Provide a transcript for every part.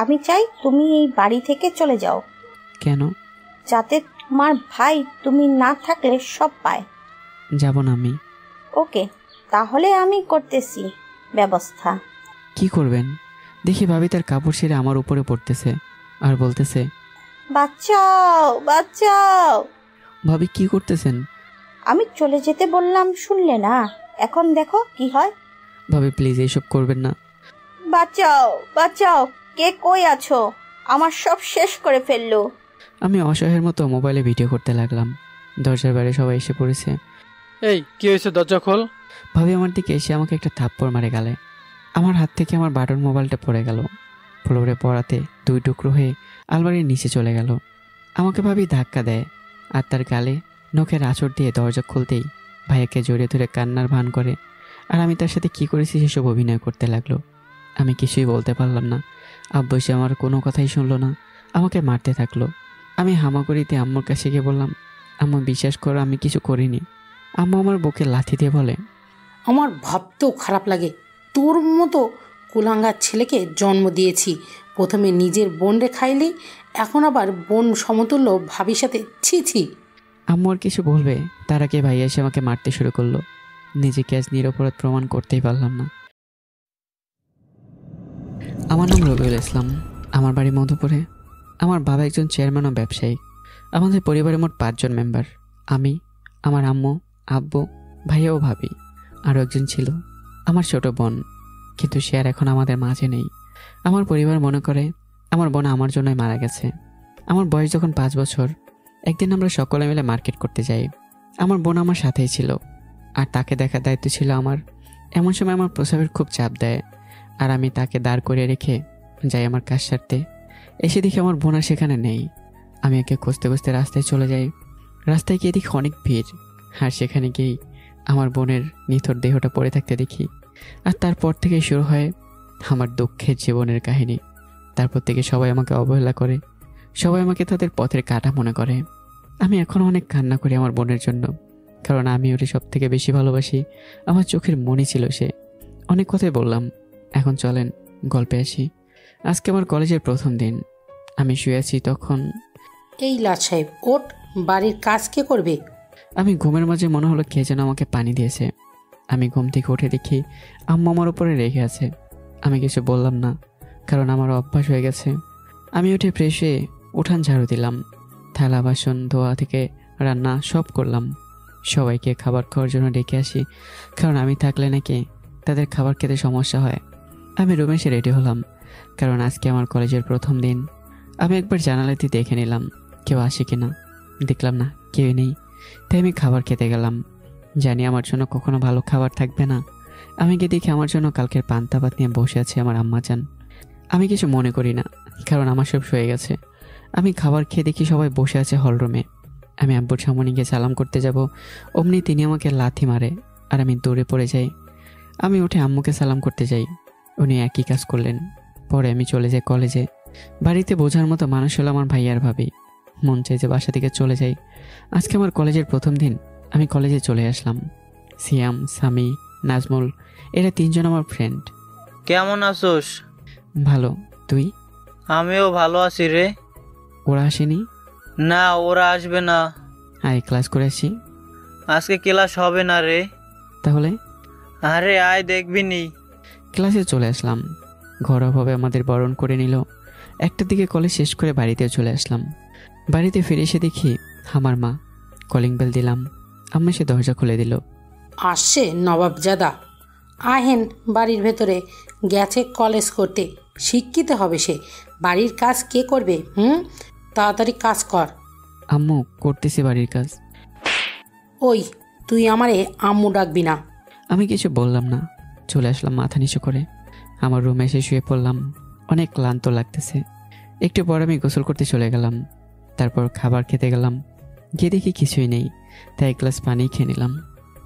আমি চাই তুমি এই বাড়ি থেকে চলে যাও। কেন? যাতে তোমার ভাই তুমি না থাকলে সব পায়। যাব না আমি। ওকে, তাহলে আমি করতেছি ব্যবস্থা। কি করবেন? দেখি ভাবি তার কাপড় ছেড়ে আমার উপরে পড়তেছে আর বলতেছে, বাঁচাও বাঁচাও। ভাবি কি করতেছেন? আমি চলে যেতে বললাম, শুনলে না? এখন দেখো কি হয়। ভাবি প্লিজ এইসব করবেন না। বাঁচাও বাঁচাও, কে কই আছো? আমার সব শেষ করে ফেললো। আমি অসহায়ের মতো মোবাইলে ভিডিও করতে লাগলাম। দরজার বাইরে সবাই এসে পড়েছে। এই কি হয়েছে, দরজা খোল। ভাবি আমার দিকে এসে আমাকে একটা থাপ্পড় মারে গালে। আমার হাত থেকে আমার বাটন মোবাইলটা পড়ে গেল। ফ্লোরে পড়াতে 2 টুকরো হয়ে আলমারির নিচে চলে গেল। আমাকে ভাবি ধাক্কা দেয় আর তার গালে নখের আঁচড় দিয়ে দরজা খুলতেই ভাইয়াকে জড়িয়ে ধরে কান্নার ভান করে। আর আমি তার সাথে কি করেছি সেসব অভিনয় করতে লাগলো। আমি কিছুই বলতে পারলাম না। আব্বু এসে আমার কোনো কথাই শুনলো না, আমাকে মারতে থাকলো। আমি হামাগুড়িতে আম্মুর কাছে গিয়ে বললাম, আম্মু বিশ্বাস করো আমি কিছু করিনি। আম্মু আমার বুকে লাথি দিয়ে বলে, আমার ভাবতেও খারাপ লাগে, তোর মতো কুলাঙ্গার ছেলেকে জন্ম দিয়েছি। প্রথমে নিজের বোনরে খাইলি, এখন আবার বোন সমতুল্য ভাবির সাথে। ছি ছি। আম্মু আর কিছু বলবে তার আগে ভাইয়া এসে আমাকে মারতে শুরু করলো। নিজেকে আজ নিরপরাধ প্রমাণ করতেই পারলাম না। আমার নাম রবিউল ইসলাম। আমার বাড়ি মধুপুরে। আমার বাবা একজন চেয়ারম্যান ও ব্যবসায়ী। আমাদের পরিবারে মোট 5 জন মেম্বার। আমি, আমার আম্মু, আব্বু, ভাইয়া ও ভাবি। আরও একজন ছিল আমার ছোট বোন, কিন্তু সে আর এখন আমাদের মাঝে নেই। আমার পরিবার মনে করে আমার বোন আমার জন্যই মারা গেছে। আমার বয়স যখন 5 বছর, একদিন আমরা সকলে মিলে মার্কেট করতে যাই। আমার বোন আমার সাথেই ছিল আর তাকে দেখার দায়িত্ব ছিল আমার। এমন সময় আমার প্রসাবের খুব চাপ দেয় আর আমি তাকে দাঁড় করিয়ে রেখে যাই আমার কাজ সারতে। এসে দেখি আমার বোন আর সেখানে নেই। আমি একে খুঁজতে খুঁজতে রাস্তায় চলে যাই। রাস্তায় গিয়ে দেখি অনেক ভিড়, আর সেখানে গিয়েই আমার বোনের নিথর দেহটা পড়ে থাকতে দেখি। আর তারপর থেকেই শুরু হয় আমার দুঃখের জীবনের কাহিনী। তারপর থেকে সবাই আমাকে অবহেলা করে, সবাই আমাকে তাদের পথের কাঁটা মনে করে। আমি এখনও অনেক কান্না করি আমার বোনের জন্য, কারণ আমি ওরে সব থেকে বেশি ভালোবাসি। আমার চোখের মণি ছিল সে। অনেক কথাই বললাম, এখন চলেন গল্পে আসি। আজকে আমার কলেজের প্রথম দিন। আমি শুয়ে আছি তখন। এই লাট সাহেব ওঠ, বাড়ির কাজ কে করবে? আমি ঘুমের মাঝে মনে হলো কে যেন আমাকে পানি দিয়েছে। আমি ঘুম থেকে উঠে দেখি আম্মু আমার উপরে রেগে আছে। আমি কিছু বললাম না, কারণ আমার অভ্যাস হয়ে গেছে। আমি উঠে ফ্রেশ হয়ে উঠান ঝাড়ু দিলাম, থালা বাসন ধোয়া থেকে রান্না সব করলাম। সবাইকে খাবার খাওয়ার জন্য ডেকে আসি, কারণ আমি থাকলে নাকি তাদের খাবার খেতে সমস্যা হয়। আমি রুমে এসে রেডি হলাম, কারণ আজকে আমার কলেজের প্রথম দিন। আমি একবার জানালাতে দেখে নিলাম কেউ আসে কিনা। দেখলাম না, কেউই নেই। তাই আমি খাবার খেতে গেলাম। জানি আমার জন্য কখনো ভালো খাবার থাকবে না। আমি গিয়ে দেখি আমার জন্য কালকের পান্তা ভাত নিয়ে বসে আছে আমার আম্মাজান। আমি কিছু মনে করি না, কারণ আমার সব শুয়ে গেছে। আমি খাবার খেয়ে দেখি সবাই বসে আছে হলরুমে। আমি আব্বুর সামনে গিয়ে সালাম করতে যাব, অমনি তিনি আমাকে লাথি মারে আর আমি দৌড়ে পড়ে যাই। আমি উঠে আম্মুকে সালাম করতে যাই, উনি একই কাজ করলেন। পরে আমি চলে যাই কলেজে। বাড়িতে বোঝার মতো মানুষ হলো আমার ভাইয়ার ভাবি। মন চাই যে বাসা থেকে চলে যাই। আজকে আমার কলেজের প্রথম দিন। আমি কলেজে চলে আসলাম। সিয়াম, সামি, নাজমুল, এরা 3 জন আমার ফ্রেন্ড। কেমন আছোস? ভালো, তুই? আমিও ভালো আছি রে। ওরা আসেনি? না, ওরা আসবে না। আয় ক্লাস করে আসি। আজকে ক্লাস হবে না রে। তাহলে? আরে আয়, দেখবি নি। ক্লাসে চলে আসলাম। ঘরোয়াভাবে আমাদের বরণ করে নিল। 1টার দিকে কলেজ শেষ করে বাড়িতে চলে আসলাম। বাড়িতে ফিরে এসে দেখি আমার মা। কলিং বেল দিলাম, আম্মা সে দরজা খুলে দিল। আসছে নবাবজাদা, আহেন বাড়ির ভেতরে। গেছে কলেজ করতে, শিক্ষিত হবে সে। বাড়ির কাজ কে করবে? তাড়াতাড়ি কাজ কর। আম্মু, করতেছি বাড়ির কাজ। ওই তুই আমারে আম্মু ডাকবি না। আমি কিছু বললাম না, চলে আসলাম মাথা নিচু করে। আমার রুমে এসে শুয়ে পড়লাম। অনেক ক্লান্ত লাগতেছে। একটু পর আমি গোসল করতে চলে গেলাম। তারপর খাবার খেতে গেলাম। গিয়ে দেখি কিছুই নেই, তাই 1 গ্লাস পানি খেয়ে নিলাম।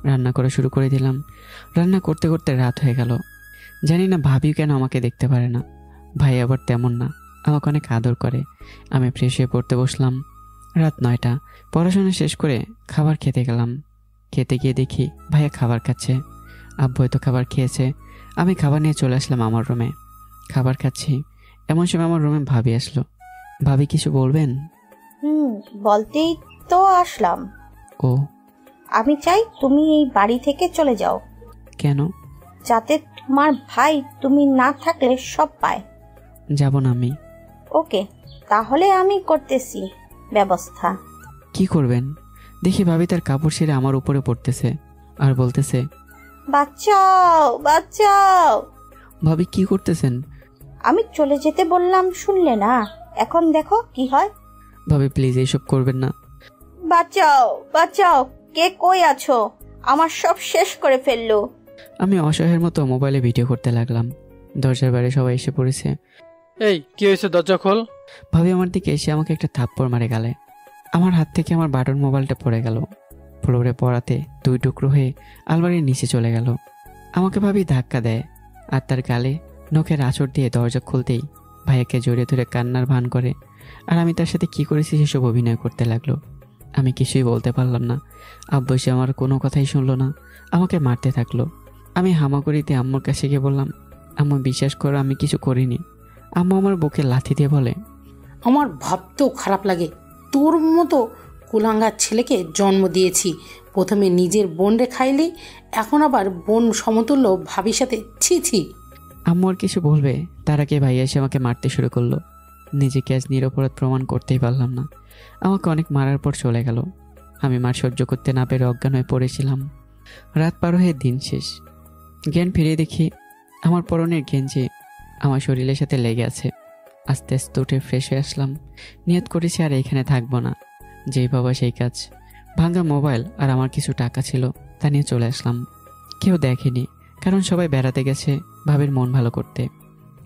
রান্না করা শুরু করে দিলাম। রান্না করতে করতে রাত হয়ে গেল। জানি না ভাবি কেন আমাকে দেখতে পারে না। ভাই আবার তেমন না, আমাকে অনেক আদর করে। আমি ফ্রেশ হয়ে পড়তে বসলাম। রাত 9টা। পড়াশোনা শেষ করে খাবার খেতে গেলাম। খেতে গিয়ে দেখি ভাইয়া খাবার খাচ্ছে। আব্বু হয়তো খাবার খেয়েছে। আমি খাবার নিয়ে চলে আসলাম আমার রুমে। খাবার খাচ্ছি, এমন সময় আমার রুমে ভাবি আসলো। ভাবি কিছু বলবেন? বলতেই তো আসলাম। ও, আমি চাই তুমি এই বাড়ি থেকে চলে যাও, কেন? যাতে তোমার ভাই তুমি না থাকলে সব পায়। যাব না আমি। ওকে, তাহলে আমি করতেছি ব্যবস্থা। কি করবেন? দেখি ভাবি তার কাপড় ছেড়ে আমার উপরে পড়তেছে আর বলতেছে, বাঁচাও বাঁচাও। ভাবি কি করতেছেন? আমি চলে যেতে বললাম, শুনলে না? এখন দেখো কি হয়। ভাবি প্লিজ এইসব করবেন না। বাঁচাও বাঁচাও, কে কই আছো? আমার সব শেষ করে ফেললো। আমি অসহায়ের মতো মোবাইলে ভিডিও করতে লাগলাম। দরজার বাইরে সবাই এসে পড়েছে। এই কি হয়েছে, দরজা খোল। ভাবি আমার দিকে এসে আমাকে একটা থাপ্পড় মারে গালে। আমার হাত থেকে আমার বাটন মোবাইলটা পড়ে গেল। ফ্লোরে পড়াতে 2 টুকরো হয়ে আলমারির নিচে চলে গেল। আমাকে ভাবি ধাক্কা দেয় আর তার গালে নখের আঁচড় দিয়ে দরজা খুলতেই ভাইয়াকে জড়িয়ে ধরে কান্নার ভান করে। আর আমি তার সাথে কি করেছি সেসব অভিনয় করতে লাগলো। আমি কিছুই বলতে পারলাম না। আব্বু এসে আমার কোনো কথাই শুনলো না, আমাকে মারতে থাকলো। আমি হামাগুড়িতে আম্মুর কাছে গিয়ে বললাম, আম্মু বিশ্বাস করো আমি কিছু করিনি। আম্মু আমার বুকে লাথি দিয়ে বলে, আমার ভাবতেও খারাপ লাগে, তোর মতো কুলাঙ্গার ছেলেকে জন্ম দিয়েছি। প্রথমে নিজের বোনরে খাইলি, এখন আবার বোন সমতুল্য ভাবির সাথে ছি ছি। আম্মু আর কিছু বলবে তার আগে ভাইয়া এসে আমাকে মারতে শুরু করলো। নিজেকে আজ নিরপরাধ প্রমাণ করতেই পারলাম না। আমাকে অনেক মারার পর চলে গেল। আমি মার সহ্য করতে না পেরে অজ্ঞান হয়ে পড়েছিলাম। রাত পার হয়ে দিন শেষ। জ্ঞান ফিরিয়ে দেখি আমার পরনের গেঞ্জি আমার শরীরের সাথে লেগে আছে। আস্তে আস্তে উঠে ফ্রেশ হয়ে আসলাম। নিয়ত করেছি আর এইখানে থাকবো না, যেই বাবা সেই কাজ। ভাঙা মোবাইল আর আমার কিছু টাকা ছিল, তা নিয়ে চলে আসলাম। কেউ দেখেনি, কারণ সবাই বেড়াতে গেছে ভাবির মন ভালো করতে।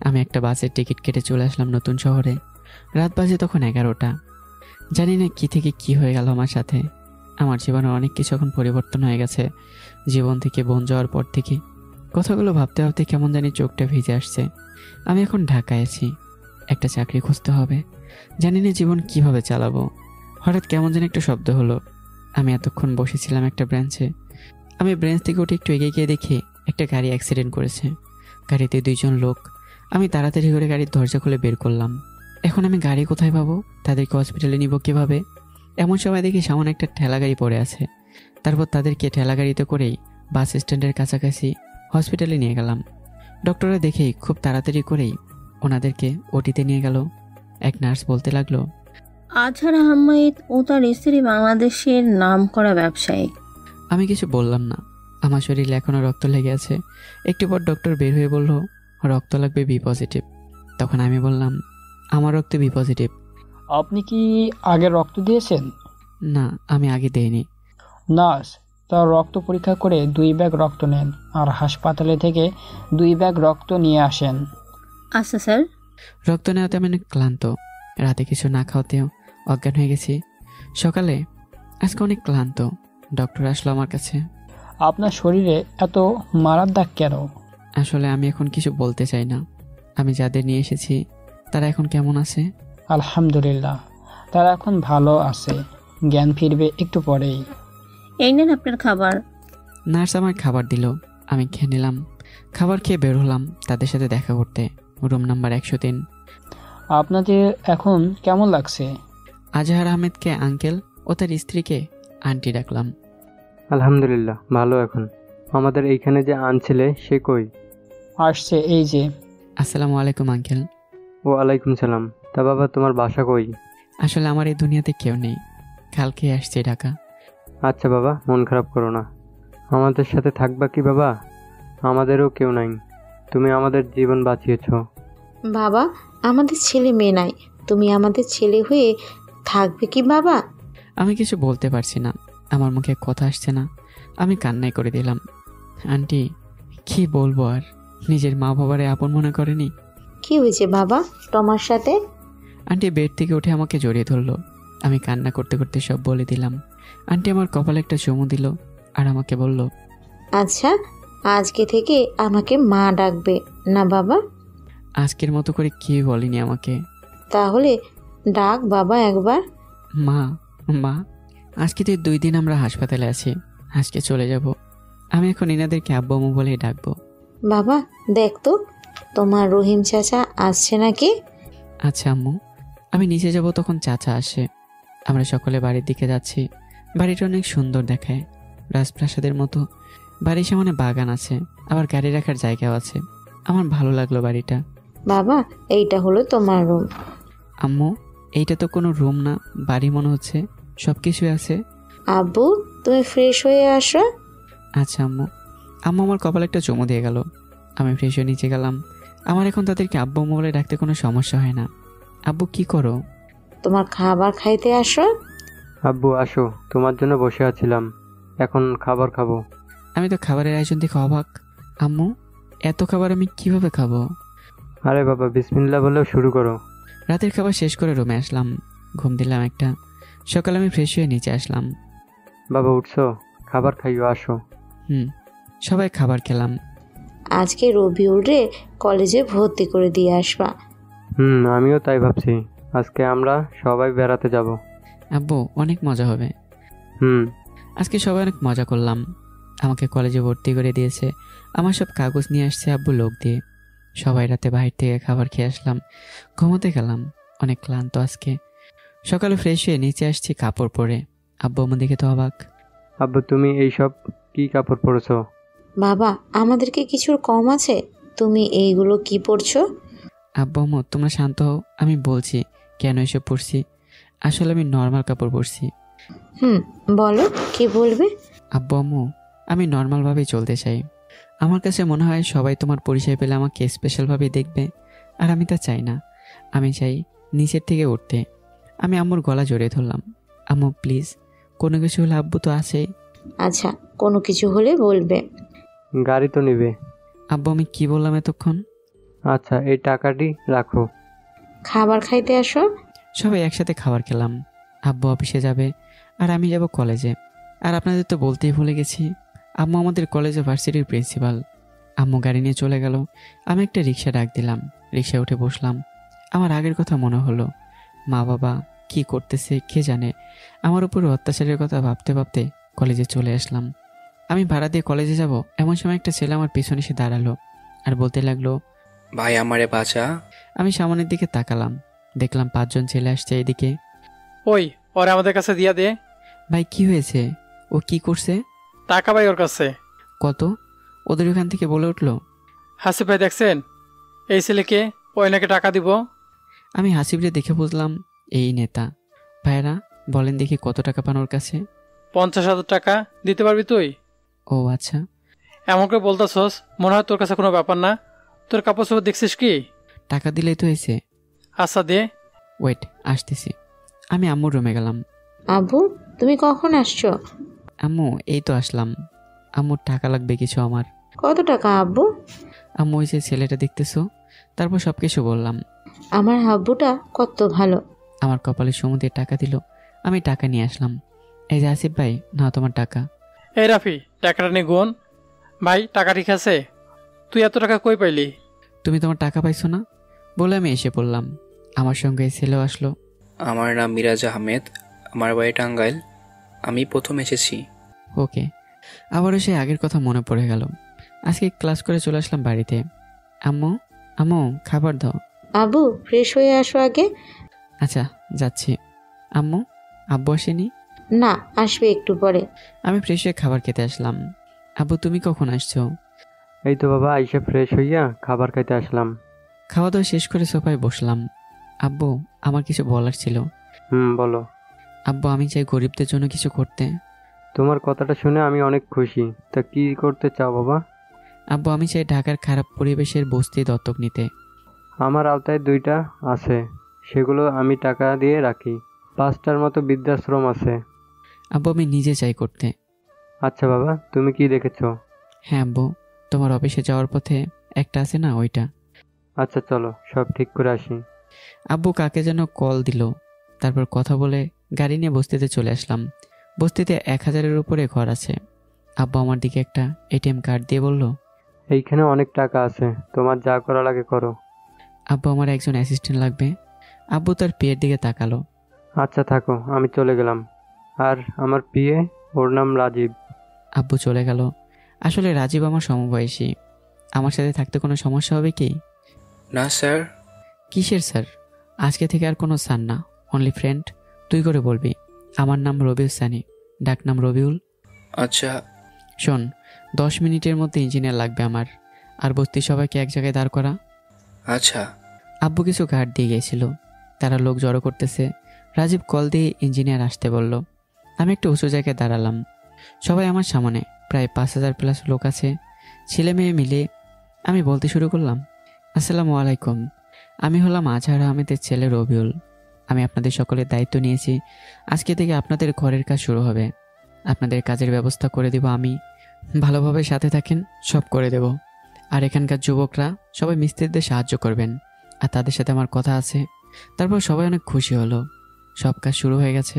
আমি একটা বাসের টিকিট কেটে চলে আসলাম নতুন শহরে। রাত বাজে তখন 11টা। জানি না কি থেকে কি হয়ে গেল আমার সাথে। আমার জীবনে অনেক কিছু এখন পরিবর্তন হয়ে গেছে। জীবন থেকে বোন যাওয়ার পর থেকে কথাগুলো ভাবতে ভাবতে কেমন জানি চোখটা ভিজে আসছে। আমি এখন ঢাকায় আছি, একটা চাকরি খুঁজতে হবে। জানি না জীবন কিভাবে চালাবো। হঠাৎ কেমন যেন একটা শব্দ হলো। আমি এতক্ষণ বসেছিলাম একটা ব্রাঞ্চে। আমি ব্রাঞ্চ থেকে উঠে একটু এগিয়ে গিয়ে দেখি একটা গাড়ি অ্যাক্সিডেন্ট করেছে। গাড়িতে 2 জন লোক। আমি তাড়াতাড়ি করে গাড়ির দরজা খুলে বের করলাম। এখন আমি গাড়ি কোথায় পাবো? তাদেরকে হসপিটালে নিব কিভাবে? এমন সময় দেখি সামনে একটা ঠেলা গাড়ি পড়ে আছে। তারপর তাদেরকে ঠেলা গাড়িতে করেই বাস স্ট্যান্ডের কাছাকাছি হসপিটালে নিয়ে গেলাম। ডক্টররা দেখেই খুব তাড়াতাড়ি করেই ওনাদেরকে ওটিতে নিয়ে গেল। এক নার্স বলতে লাগলো, আজহার আহমেদ ও তার স্ত্রী বাংলাদেশের নামকরা ব্যবসায়ী। আমি কিছু বললাম না। আমার শরীরে এখনও রক্ত লেগে আছে। একটু পর ডক্টর বের হয়ে বলল, রক্ত লাগবে বি পজিটিভ। তখন আমি বললাম, আমার রক্ত বি পজিটিভ। আপনি কি আগে রক্ত দিয়েছেন? না, আমি আগে দেইনি। নার্স, তার রক্ত পরীক্ষা করে 2 ব্যাগ রক্ত নেন আর হাসপাতালে থেকে 2 ব্যাগ রক্ত নিয়ে আসেন। আচ্ছা স্যার। রক্ত নেওয়াতে আমি অনেক ক্লান্ত। রাতে কিছু না খাওয়াতেও অজ্ঞান হয়ে গেছি। সকালে আজকে অনেক ক্লান্ত। ডক্টর আসলো আমার কাছে। আপনার শরীরে এত মারার দাগ কেন? আসলে আমি এখন কিছু বলতে চাই না। আমি যাদের নিয়ে এসেছি তারা এখন কেমন আছে? আলহামদুলিল্লাহ, তারা এখন ভালো আছে। জ্ঞান ফিরবে একটু পরেই। এই নেন আপনার খাবার। নার্স আমার খাবার দিল, আমি খেয়ে নিলাম। খাবার খেয়ে বের হলাম তাদের সাথে দেখা করতে, রুম নাম্বার 103। আপনাদের এখন কেমন লাগছে? আজহার আহমেদকে আঙ্কেল ও তার স্ত্রীকে আন্টি ডাকলাম। আলহামদুলিল্লাহ, ভালো এখন। আমাদের এইখানে যে আনছিলে সে কই? আসছে, এই যে। আসসালামু আলাইকুম আঙ্কেল। ওয়ালাইকুম সালাম। তা বাবা, তোমার বাসা কই? আসলে আমার এই দুনিয়াতে কেউ নেই, কালকে আসছে ঢাকা। আচ্ছা বাবা, মন খারাপ করো না। আমাদের সাথে থাকবা কি বাবা? আমাদেরও কেউ নাই, তুমি আমাদের জীবন বাঁচিয়েছ। বাবা, আমাদের ছেলে মেয়ে নাই, তুমি আমাদের ছেলে হয়ে থাকবে কি বাবা? আমি কিছু বলতে পারছি না, আমার মুখে কথা আসছে না। আমি কান্নাই করে দিলাম। আন্টি, কি বলবো আর, নিজের মা বাবারে আপন মনে করেনি। কি হয়েছে বাবা তোমার সাথে? আন্টি বেড থেকে উঠে আমাকে জড়িয়ে ধরলো। আমি কান্না করতে করতে সব বলে দিলাম। আন্টি আমার কপালে একটা চুমু দিল আর আমাকে বলল, আচ্ছা, আজকে থেকে আমাকে মা ডাকবে না বাবা? আজকের মতো করে কি বলিনি আমাকে। তাহলে ডাক বাবা একবার। মা, মা। আজকে তো 2 দিন আমরা হাসপাতালে আছি, আজকে চলে যাব। আমি এখন এনাদেরকে আব্বু আম্মু বলেই ডাকবো। বাবা দেখ তো, তোমার রহিম চাচা আসছে নাকি? আচ্ছা আম্মু, আমি নিচে যাব তখন চাচা আসে। আমরা সকলে বাড়ির দিকে যাচ্ছি। বাড়িটা অনেক সুন্দর দেখায়, রাজপ্রাসাদের মতো। বাড়ির সামনে বাগান আছে, আবার গাড়ি রাখার জায়গাও আছে। আমার ভালো লাগলো বাড়িটা। বাবা, এইটা হলো তোমার রুম। আম্মু, এইটা তো কোনো রুম না, বাড়ি মনে হচ্ছে, সব কিছুই আছে। আব্বু, তুমি ফ্রেশ হয়ে আসো। আচ্ছা আম্মু। আম্মু আমার কপালে একটা চুমু দিয়ে গেল। আমি ফ্রেশ হয়ে নিচে গেলাম। আমার এখন তাদেরকে আব্বু আম্মু বলে ডাকতে কোনো সমস্যা হয় না। আব্বু কি করো? তোমার খাবার খাইতে আসো। আব্বু আসো, তোমার জন্য বসে আছিলাম, এখন খাবার খাবো। আমি তো খাবারের আয়োজন দেখে অবাক। আম্মু, এত খাবার আমি কিভাবে খাবো? আরে বাবা, বিসমিল্লাহ বলেও শুরু করো। রাতের খাবার শেষ করে রুমে আসলাম, ঘুম দিলাম একটা। সকালে আমি ফ্রেশ হয়ে নিচে আসলাম। বাবা উঠছো? খাবার খাইও, আসো। সবাই খাবার খেলাম। আজকে রবিউল রে কলেজে ভর্তি করে দিয়ে আসবা। আমিও তাই ভাবছি। আজকে আমরা সবাই বেড়াতে যাব। আব্বু, অনেক মজা হবে। আজকে সবাই অনেক মজা করলাম। আমাকে কলেজে ভর্তি করে দিয়েছে। আমার সব কাগজ নিয়ে আসছে আব্বু লোক দিয়ে। সবাই রাতে বাইরে থেকে খাবার খেয়ে আসলাম, ঘুমোতে গেলাম। অনেক ক্লান্ত আজকে। সকালে ফ্রেশ হয়ে নিচে আসছি কাপড় পরে। আব্বু আমার দিকে তো অবাক। আব্বু, তুমি এইসব কি কাপড় পরেছো? বাবা, আমাদেরকে কিছুর কম আছে? তুমি এইগুলো কি পরছো? আব্বু আম্মু, তোমরা শান্ত হও, আমি বলছি কেন এসব পরছি। আসলে আমি নর্মাল কাপড় পরছি। বলো, কি বলবে? আব্বু আম্মু, আমি নর্মালভাবেই চলতে চাই। আমার কাছে মনে হয় সবাই তোমার পরিচয় পেলে আমাকে স্পেশালভাবেই দেখবে, আর আমি তা চাই না। আমি চাই নিচের থেকে উঠতে। আমি আম্মুর গলা জড়িয়ে ধরলাম। আম্মু প্লিজ, কোনো কিছু হলে আব্বু তো আছেই। আচ্ছা, কোনো কিছু হলে বলবে। গাড়ি তো নেবে। আব্বু, আমি কি বললাম এতক্ষণ? আচ্ছা, এই টাকাটি রাখো। খাবার খাইতে আসো। সবাই একসাথে খাবার খেলাম। আব্বু অফিসে যাবে, আর আমি যাব কলেজে। আর আপনাদের তো বলতেই ভুলে গেছি, আম্মু আমাদের কলেজে ভার্সিটির প্রিন্সিপাল। আম্মু গাড়ি নিয়ে চলে গেল। আমি একটা রিক্সা ডাক দিলাম, রিক্সায় উঠে বসলাম। আমার আগের কথা মনে হলো। মা বাবা কি করতেছে কে জানে। আমার উপরে অত্যাচারের কথা ভাবতে ভাবতে কলেজে চলে আসলাম। আমি ভাড়া দিয়ে কলেজে যাব, এমন সময় একটা ছেলে আমার পিছনে এসে দাঁড়ালো আর বলতে লাগলো, ভাই আমারে বাঁচা। আমি সামনের দিকে তাকালাম, দেখলাম 5 জন ছেলে আসছে এদিকে। ওই, ওরে আমাদের কাছে দিয়া দে। ভাই কি হয়েছে? ও কি করছে? টাকা ভাই ওর কাছে। কত? ওদের ওখান থেকে বলে উঠলো। হাসিফ ভাই দেখছেন এই ছেলেকে, ওই নাকি টাকা দিব। আমি হাসিবরে দেখে বুঝলাম এই নেতা। ভাইরা বলেন দেখি কত টাকা পান ওর কাছে? 50,000 টাকা দিতে পারবি তুই? ও আচ্ছা। এমন করে বলতেছস মনে হয় তোর কাছে কোনো ব্যাপার না। তোর কাপড় চোপড় দেখছিস কি? টাকা দিলেই তো হয়েছে। আচ্ছা দে। ওয়েট, আসতেছি। আমি আম্মুর রুমে গেলাম। আব্বু, তুমি কখন আসছো? আম্মু এই তো আসলাম। আম্মুর টাকা লাগবে কিছু আমার। কত টাকা আব্বু? আম্মু ওই যে ছেলেটা দেখতেছো, তারপর সব কিছু বললাম। আমার আব্বুটা কত ভালো। আমার কপালে সমুদ্রে টাকা দিল। আমি টাকা নিয়ে আসলাম। এই যে আসিফ ভাই, না তোমার টাকা। এই রাফি, টাকাটা নিয়ে গুন। ভাই টাকা ঠিক আছে? তুই এত টাকা কই পাইলি? তুমি তোমার টাকা পাইছো না বলে আমি এসে পড়লাম। আমার সঙ্গে এই ছেলেও আসলো। আমার নাম মিরাজ আহমেদ, আমার বাড়ি টাঙ্গাইল, আমি প্রথম এসেছি। ওকে। আবারও সে আগের কথা মনে পড়ে গেল। আজকে ক্লাস করে চলে আসলাম বাড়িতে। আম্মু, আম্মু খাবার দাও। আব্বু, ফ্রেশ হয়ে আসো আগে। আচ্ছা যাচ্ছি। আম্মু, আব্বু আসেনি? না, আসবে একটু পরে। আমি ফ্রেশ হয়ে খাবার খেতে আসলাম। আব্বু তুমি কখন আসছো? এই তো বাবা, আইসা ফ্রেশ হইয়া খাবার খাইতে আসলাম। খাওয়া দাওয়া শেষ করে সোফায় বসলাম। আব্বু, আমার কিছু বলার ছিল। বলো। আব্বু, আমি চাই গরিবদের জন্য কিছু করতে। তোমার কথাটা শুনে আমি অনেক খুশি। তা কি করতে চাও বাবা? আব্বু, আমি চাই ঢাকার খারাপ পরিবেশের বস্তি দত্তক নিতে। আমার আওতায় 2টা আছে, সেগুলো আমি টাকা দিয়ে রাখি। 5টার মতো বৃদ্ধাশ্রম আছে। আব্বু, আমি নিজে চাই করতে। আচ্ছা বাবা, তুমি কি দেখেছো? হ্যাঁ আব্বু, তোমার অফিসে যাওয়ার পথে একটা আছে না, ওইটা। আচ্ছা চলো, সব ঠিক করে আসি। আব্বু কাকে যেন কল দিল, তারপর কথা বলে গাড়ি নিয়ে বস্তিতে চলে আসলাম। বস্তিতে 1000-এর উপরে ঘর আছে। আব্বু আমার দিকে একটা এটিএম কার্ড দিয়ে বলল, এইখানে অনেক টাকা আছে, তোমার যা করা লাগে করো। আব্বু, আমার একজন অ্যাসিস্ট্যান্ট লাগবে। আব্বু তার পিয়ের দিকে তাকালো। আচ্ছা থাকো, আমি চলে গেলাম। আর আমার পিয়ে, ওর নাম রাজীব। আব্বু চলে গেল। আসলে রাজীব আমার সমবয়সী। আমার সাথে থাকতে কোনো সমস্যা হবে কি? না স্যার। কিসের স্যার? আজকে থেকে আর কোনো স্যার না, অনলি ফ্রেন্ড। তুই করে বলবি। আমার নাম রবিউল সানি, ডাক নাম রবিউল। আচ্ছা। শোন, 10 মিনিটের মধ্যে ইঞ্জিনিয়ার লাগবে আমার, আর বস্তি সবাইকে এক জায়গায় দাঁড় করা। আচ্ছা। আব্বু কিছু গার্ড দিয়ে গিয়েছিল, তারা লোক জড়ো করতেছে। রাজীব কল দিয়ে ইঞ্জিনিয়ার আসতে বলল। আমি একটু উঁচু জায়গায় দাঁড়ালাম, সবাই আমার সামনে, প্রায় 5000+ লোক আছে, ছেলে মেয়ে মিলে। আমি বলতে শুরু করলাম, আসসালামু আলাইকুম, আমি হলাম আজহার আহমেদের ছেলে রবিউল। আমি আপনাদের সকলের দায়িত্ব নিয়েছি, আজকে থেকে আপনাদের ঘরের কাজ শুরু হবে, আপনাদের কাজের ব্যবস্থা করে দেব আমি, ভালোভাবে সাথে থাকেন, সব করে দেব। আর এখানকার যুবকরা সবাই মিস্ত্রিদের সাহায্য করবেন, আর তাদের সাথে আমার কথা আছে। তারপর সবাই অনেক খুশি হলো, সব কাজ শুরু হয়ে গেছে।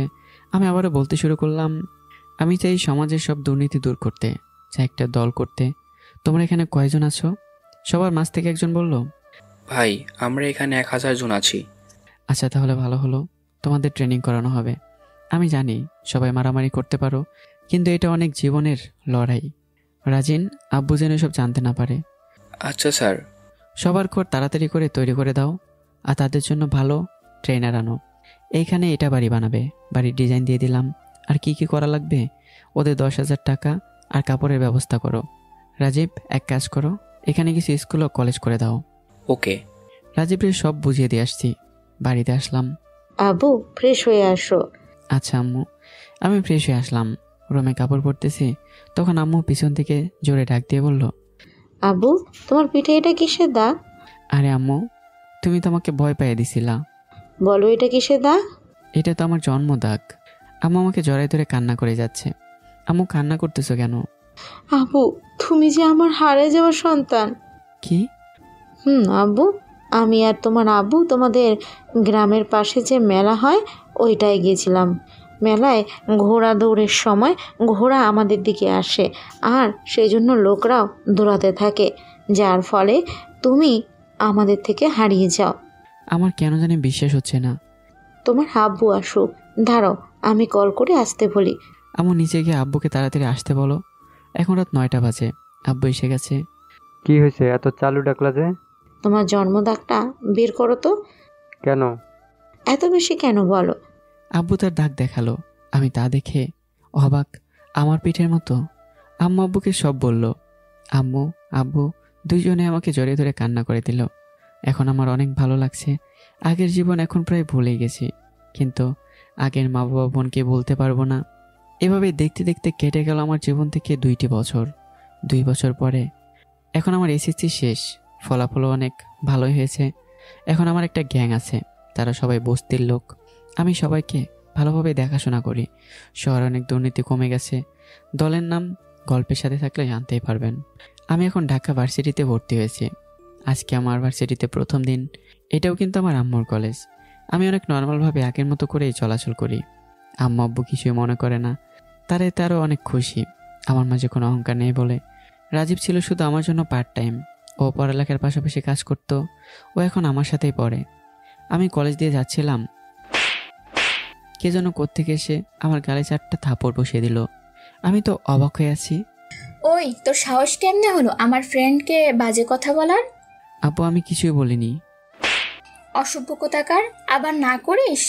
আমি আবারও বলতে শুরু করলাম, আমি চাই সমাজের সব দুর্নীতি দূর করতে, চাই একটা দল করতে। তোমরা এখানে কয়জন আছো? সবার মাঝ থেকে একজন বলল, ভাই আমরা এখানে 1000 জন আছি। আচ্ছা তাহলে ভালো হলো, তোমাদের ট্রেনিং করানো হবে। আমি জানি সবাই মারামারি করতে পারো, কিন্তু এটা অনেক জীবনের লড়াই। রাজিন, আব্বু যেন সব জানতে না পারে। আচ্ছা স্যার। সবার ঘর তাড়াতাড়ি করে তৈরি করে দাও, আর তাদের জন্য ভালো ট্রেনার আনো। এইখানে এটা বাড়ি বানাবে, বাড়ির ডিজাইন দিয়ে দিলাম। আর কি কি করা লাগবে, ওদের 10,000 টাকা আর কাপড়ের ব্যবস্থা করো। রাজীব, এক কাজ করো, এখানে কিছু স্কুল ও কলেজ করে দাও। ওকে। রাজীবের সব বুঝিয়ে দিয়ে আসছি। বাড়িতে আসলাম। আবু, ফ্রেশ হয়ে আসো। আচ্ছা আম্মু। আমি ফ্রেশ হয়ে আসলাম, রুমে কাপড় পরতেছি, তখন আম্মু পিছন থেকে জোরে ডাক দিয়ে বলল, আবু, তোমার পিঠে এটা কিসের দাগ? আরে আম্মু, তুমি তো আমাকে ভয় পাইয়ে দিছিলা। বলো, এটা কিসের দাগ? এটা তো আমার জন্ম দাগ। আম্মু আমাকে জড়াই ধরে কান্না করে যাচ্ছে। আম্মু, কান্না করতেছো কেন? আবু, তুমি যে আমার হারে যাওয়া সন্তান। কি? আব্বু, আমি আর তোমার আব্বু তোমাদের গ্রামের পাশে যে মেলা হয় ওইটায় গিয়েছিলাম। মেলায় ঘোড়া দৌড়ের সময় ঘোড়া আমাদের দিকে আসে, আর সেই জন্য লোকরাও দৌড়াতে থাকে, যার ফলে তুমি আমাদের থেকে হারিয়ে যাও। আমার কেন জানি বিশ্বাস হচ্ছে না। তোমার আব্বু আসুক, দাঁড়াও আমি কল করে আসতে বলি। আম্মু, নিচে গিয়ে আব্বুকে তাড়াতাড়ি আসতে বলো। এখন রাত 9টা বাজে, আব্বু এসে গেছে। কি হয়েছে, এত চালু ডাকলা যে? তোমার জন্মদাগটা বের করো তো। কেন? এত বেশি কেন বলো? আব্বু তার দাগ দেখালো। আমি তা দেখে অবাক, আমার পিঠের মতো। আম্মু আব্বুকে সব বলল। আম্মু আব্বু দুইজনে আমাকে জড়িয়ে ধরে কান্না করে দিল। এখন আমার অনেক ভালো লাগছে। আগের জীবন এখন প্রায় ভুলেই গেছি, কিন্তু আগের মা বাবা বোনকে বলতে পারবো না। এভাবে দেখতে দেখতে কেটে গেল আমার জীবন থেকে 2টি বছর। 2 বছর পরে এখন আমার এসএসসি শেষ, ফলাফলও অনেক ভালোই হয়েছে। এখন আমার একটা গ্যাং আছে, তারা সবাই বস্তির লোক। আমি সবাইকে ভালোভাবে দেখাশোনা করি। শহরে অনেক দুর্নীতি কমে গেছে। দলের নাম গল্পের সাথে থাকলে জানতেই পারবেন। আমি এখন ঢাকা ভার্সিটিতে ভর্তি হয়েছি। আজকে আমার ভার্সিটিতে প্রথম দিন। এটাও কিন্তু আমার আম্মুর কলেজ। আমি অনেক নর্মালভাবে আগের মতো করেই চলাচল করি। আম্মু আব্বু কিছুই মনে করে না, তারও অনেক খুশি। আমার মাঝে কোনো অহংকার নেই বলে। রাজীব ছিল শুধু আমার জন্য পার্ট টাইম। ও পড়ালেখার পাশাপাশি কাজ করত। ও এখন আমার সাথেই পড়ে। আমি কলেজ দিয়ে যাচ্ছিলাম, কে যেন কোত্থেকে এসে আমার গালে 4টা থাপড় বসিয়ে দিল। আমি তো অবাক হয়ে আছি। ওই, তোর সাহস কেমনে হলো আমার ফ্রেন্ডকে বাজে কথা বলার? আপু, আমি কিছুই বলিনি। অসভ্য কোথাকার, আবার না করিস।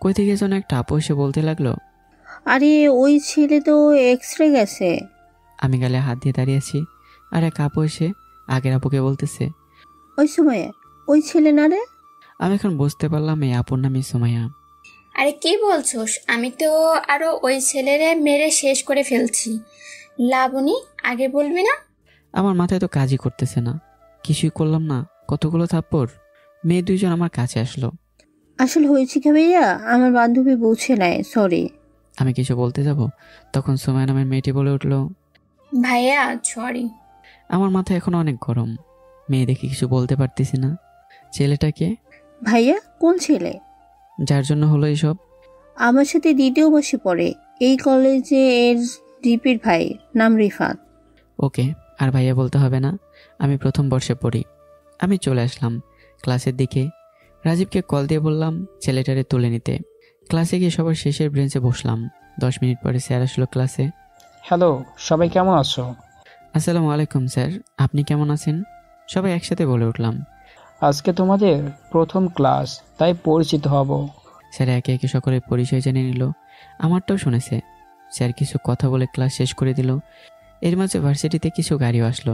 কই থেকে যেন একটা আপু এসে বলতে লাগলো, আরে ওই ছেলে তো এক্সরে গেছে। আমি গালে হাত দিয়ে দাঁড়িয়েছি, আর এক আপু এসে আগের আপুকে বলতেছে, ওই সুমাইয়া, ওই ছেলে না রে? আমি এখন বুঝতে পারলাম এই আপুর নামই সুমাইয়া। আরে কি বলছোস? আমি তো আরো ওই ছেলেরে মেরে শেষ করে ফেলছি। লাবণী, আগে বলবি না? আমার মাথায় তো কাজই করতেছে না, কিছুই করলাম না। কতগুলো থাপ্পড়। মেয়ে 2জন আমার কাছে আসলো। আসলে হয়েছে কি ভাইয়া, আমার বান্ধবী বুঝে নেয়, সরি। আমি কিছু বলতে যাব, তখন সুমাইয়া নামের মেয়েটি বলে উঠলো, ভাইয়া সরি। আমার মাথায় এখন অনেক গরম। মেয়ে দেখে কিছু বলতে পারতেছি না। ছেলেটাকে? ভাইয়া, কোন ছেলে? যার জন্য হলো এইসব। আমার সাথে 2য় বর্ষে পড়ে, এই কলেজে এর ডিপির ভাই, নাম রিফাত। ওকে, আর ভাইয়া বলতে হবে না, আমি প্রথম বর্ষে পড়ি। আমি চলে আসলাম ক্লাসের দিকে। রাজীবকে কল দিয়ে বললাম ছেলেটারে তুলে নিতে। ক্লাসে গিয়ে সবার শেষের বেঞ্চে বসলাম। 10 মিনিট পরে স্যার আসলো ক্লাসে। হ্যালো, সবাই কেমন আছো? আসসালামু আলাইকুম স্যার, আপনি কেমন আছেন? সবাই একসাথে বলে উঠলাম। আজকে তোমাদের প্রথম ক্লাস, তাই পরিচিত হব। স্যার একে একে সকলের পরিচয় জেনে নিল, আমারটাও শুনেছে। স্যার কিছু কথা বলে ক্লাস শেষ করে দিল। এর মাঝে ভার্সিটিতে কিছু গাড়িও আসলো,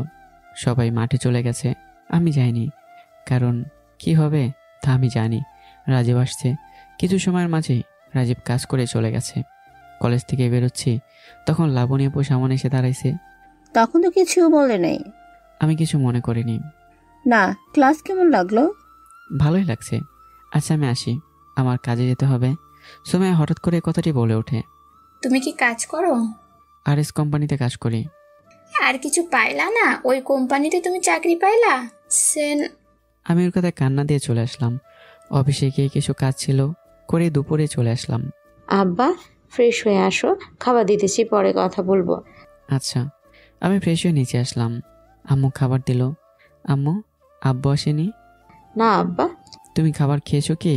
সবাই মাঠে চলে গেছে। আমি যাইনি, কারণ কি হবে তা আমি জানি। রাজীব আসছে। কিছু সময়ের মাঝেই রাজীব কাজ করে চলে গেছে। কলেজ থেকে বেরোচ্ছি, তখন লাবণী আপু সামনে এসে দাঁড়াইছে। তখন তো কিছু বলে নাই। আমি কিছু মনে করিনি। না, ক্লাস কেমন লাগলো? ভালোই লাগছে। আচ্ছা আমি আসি, আমার কাজে যেতে হবে। সময় হঠাৎ করে কথাটি বলে ওঠে। তুমি কি কাজ করো? আরএস কোম্পানিতে কাজ করি। আর কিছু পাইলা না? ওই কোম্পানিতে তুমি চাকরি পাইলা? সেন আমি ওর কথায় কান্না দিয়ে চলে আসলাম। অফিসে গিয়ে কিছু কাজ ছিল, করে দুপুরে চলে আসলাম। আব্বা, ফ্রেশ হয়ে আসো, খাবার দিতেছি, পরে কথা বলবো। আচ্ছা। আমি ফ্রেশ হয়ে নিচে আসলাম। আম্মু খাবার দিল। আম্মু, আব্বু আসেনি? না আব্বা। তুমি খাবার খেয়েছো কি?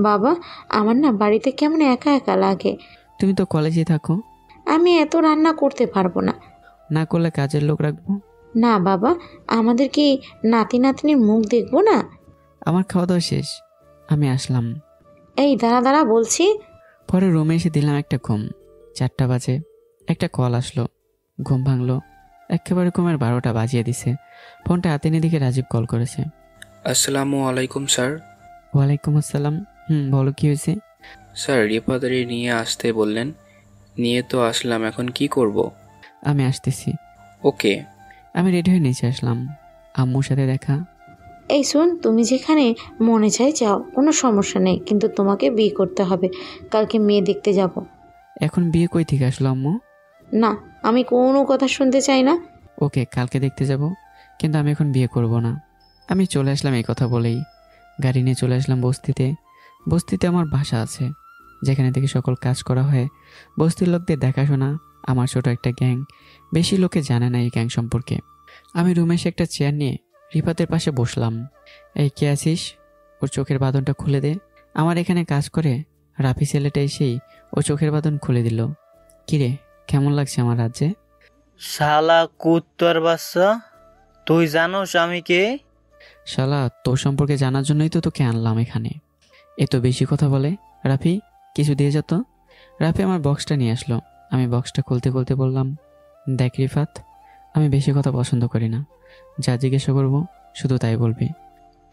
বাবা, আমার না বাড়িতে কেমন একা একা লাগে। তুমি তো কলেজে থাকো। আমি এত রান্না করতে পারবো না। না করলে কাজের লোক রাখবো। না বাবা, আমাদের কি নাতি নাতনির মুখ দেখবো না? আমার খাওয়া দাওয়া শেষ, আমি আসলাম। এই দাঁড়া দাঁড়া বলছি। পরে রুমে এসে দিলাম একটা ঘুম। 4টা বাজে একটা কল আসলো, ঘুম ভাঙলো। একেবারে ঘুমের 12টা বাজিয়ে দিছে। ফোনটা হাতে নিয়ে দেখে রাজীব কল করেছে। আসসালামু আলাইকুম স্যার। ওয়ালাইকুম আসসালাম। বলো কি হয়েছে? স্যার রিপাদারি নিয়ে আসতে বললেন, নিয়ে তো আসলাম, এখন কি করব? আমি আসতেছি। ওকে। আমি রেডি হয়ে নিচে আসলাম। আম্মুর সাথে দেখা। এই শোন, তুমি যেখানে মনে চাই যাও, কোনো সমস্যা নেই, কিন্তু তোমাকে বিয়ে করতে হবে। কালকে মেয়ে দেখতে যাব। এখন বিয়ে কই থেকে আসলো আম্মু? না, আমি কোনো কথা শুনতে চাই না। ওকে, কালকে দেখতে যাব, কিন্তু আমি এখন বিয়ে করব না। আমি চলে আসলাম এই কথা বলেই। গাড়ি নিয়ে চলে আসলাম বস্তিতে। বস্তিতে আমার বাসা আছে, যেখানে থেকে সকল কাজ করা হয়। বস্তির লোকদের দেখাশোনা আমার ছোট একটা গ্যাং। বেশি লোকে জানে না এই গ্যাং সম্পর্কে। আমি রুমে এসে একটা চেয়ার নিয়ে রিফাতের পাশে বসলাম। এই কে আছিস? ওর চোখের বাঁধনটা খুলে দে। আমার এখানে কাজ করে রাফি ছেলেটা এসেই ও চোখের বাঁধন খুলে দিল। কিরে, কেমন লাগছে আমার রাজ্যে? শালা কুত্তর বাচ্চা, তুই জানোস আমি কে? শালা, তোর সম্পর্কে জানার জন্যই তো তোকে আনলাম এখানে। এত বেশি কথা বলে। রাফি, কিছু দিয়ে যেত। রাফি আমার বক্সটা নিয়ে আসলো। আমি বক্সটা খুলতে খুলতে বললাম, দেখ রিফাত, আমি বেশি কথা পছন্দ করি না। যা জিজ্ঞাসা করবো শুধু তাই বলবি।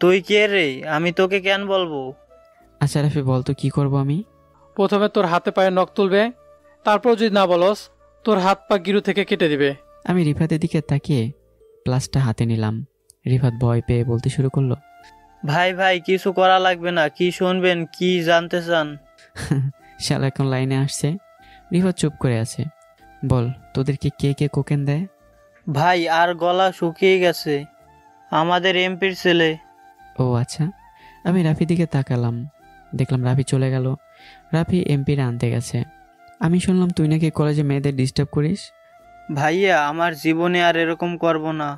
তুই কে রে? আমি তোকে কেন বলবো? আচ্ছা রাফি, বল তো কি করবো আমি? প্রথমে তোর হাতে পায়ে নখ তুলবে, তারপর যদি না বলস তোর হাত পা গিরু থেকে কেটে দিবে। আমি রিফাতের দিকে তাকিয়ে প্লাসটা হাতে নিলাম। রিফাত ভয় পেয়ে বলতে শুরু করলো, ভাই ভাই কিছু করা লাগবে না, কি শুনবেন, কি জানতে চান? শালা এখন লাইনে আসছে। রিফাত চুপ করে আছে। বল, তোদেরকে কে কে কোকেন দেয়? ভাই আর গলা শুকিয়ে গেছে, আমাদের এমপির ছেলে। ও আচ্ছা। আমি রাফির দিকে তাকালাম, দেখলাম রাফি চলে গেল। রাফি এমপিরা আনতে গেছে। আমি শুনলাম তুই নাকি কলেজে মেয়েদের ডিস্টার্ব করিস। ভাইয়া, আমার জীবনে আর এরকম করব না।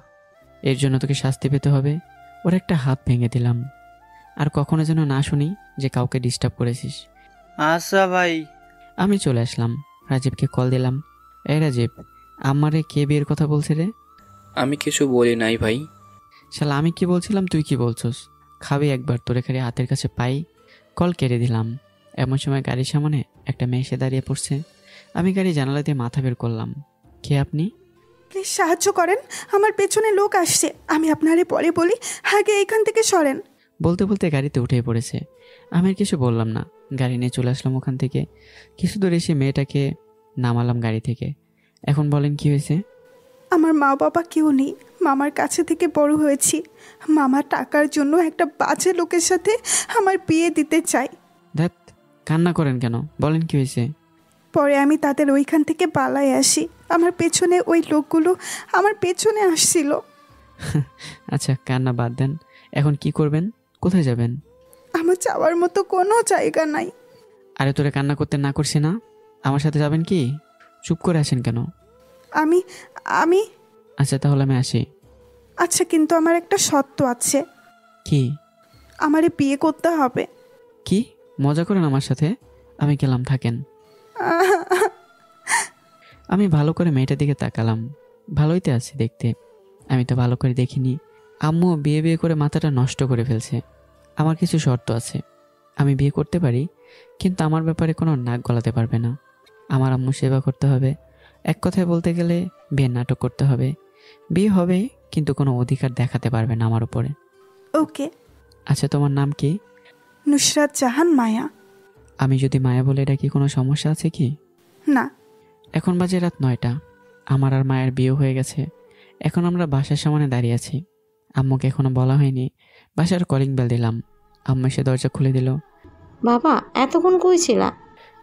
এর জন্য তোকে শাস্তি পেতে হবে। ওর একটা হাত ভেঙে দিলাম। আর কখনো যেন না শুনি যে কাউকে ডিস্টার্ব করেছিস। আচ্ছা ভাই। আমি চলে আসলাম। রাজীবকে কল দিলাম। এই রাজীব, আমারে কে বিয়ের কথা বলছে রে? আমি কিছু বলি নাই ভাই। শালা, আমি কি বলছিলাম তুই কি বলছস? খাবি একবার, তোর এখানে হাতের কাছে পাই। কল কেটে দিলাম। এমন সময় গাড়ির সামনে একটা মেয়ে এসে দাঁড়িয়ে পড়ছে। আমি গাড়ি জানালা দিয়ে মাথা বের করলাম। কে আপনি? প্লিজ সাহায্য করেন, আমার পেছনে লোক আসছে। আমি আপনারে পরে বলি, আগে এখান থেকে সরেন। বলতে বলতে গাড়িতে উঠে পড়েছে। আমি আর কিছু বললাম না, গাড়ি নিয়ে চলে আসলাম ওখান থেকে। কিছু দূর এসে মেয়েটাকে নামালাম গাড়ি থেকে। এখন বলেন কি হয়েছে? আমার মা বাবা কেউ নেই, মামার কাছে থেকে বড় হয়েছি। মামা টাকার জন্য একটা বাজে লোকের সাথে আমার বিয়ে দিতে চাই। ধ্যাত, কান্না করেন কেন? বলেন কি হয়েছে? পরে আমি তাদের ওইখান থেকে পালাই আসি। আমার পেছনে ওই লোকগুলো আমার পেছনে আসছিল। আচ্ছা, কান্না বাদ দেন। এখন কি করবেন? কোথায় যাবেন? আমার যাওয়ার মতো কোনো জায়গা নাই। আরে তোরে কান্না করতে না করছি না, আমার সাথে যাবেন কি? চুপ করে আসেন কেন? আমি আমি আচ্ছা তাহলে আমি আসি। আচ্ছা, কিন্তু আমার একটা শর্ত আছে। কি? আমারে বিয়ে করতে হবে। কি মজা করেন আমার সাথে? আমি গেলাম, থাকেন। আমি ভালো করে মেয়েটার দিকে তাকালাম। ভালোই তো আছে দেখতে, আমি তো ভালো করে দেখিনি। আম্মু বিয়ে বিয়ে করে মাথাটা নষ্ট করে ফেলছে। আমার কিছু শর্ত আছে। আমি বিয়ে করতে পারি, কিন্তু আমার ব্যাপারে কোনো নাক গলাতে পারবে না। আমার আম্মু সেবা করতে হবে। এক কথায় বলতে গেলে বিয়ের নাটক করতে হবে। বিয়ে হবে, কিন্তু কোনো অধিকার দেখাতে পারবে না আমার উপরে। ওকে। আচ্ছা, তোমার নাম কি? নুসরাত জাহান মায়া। আমি যদি মায়া বলে ডাকি কোনো সমস্যা আছে কি? না। এখন বাজে রাত 9টা। আমার আর মায়ের বিয়ে হয়ে গেছে। এখন আমরা বাসার সামনে দাঁড়িয়ে আছি। আম্মুকে এখনো বলা হয়নি। বাসার কলিং বেল দিলাম। আম্মু এসে দরজা খুলে দিল। বাবা এতক্ষণ কই ছিলা?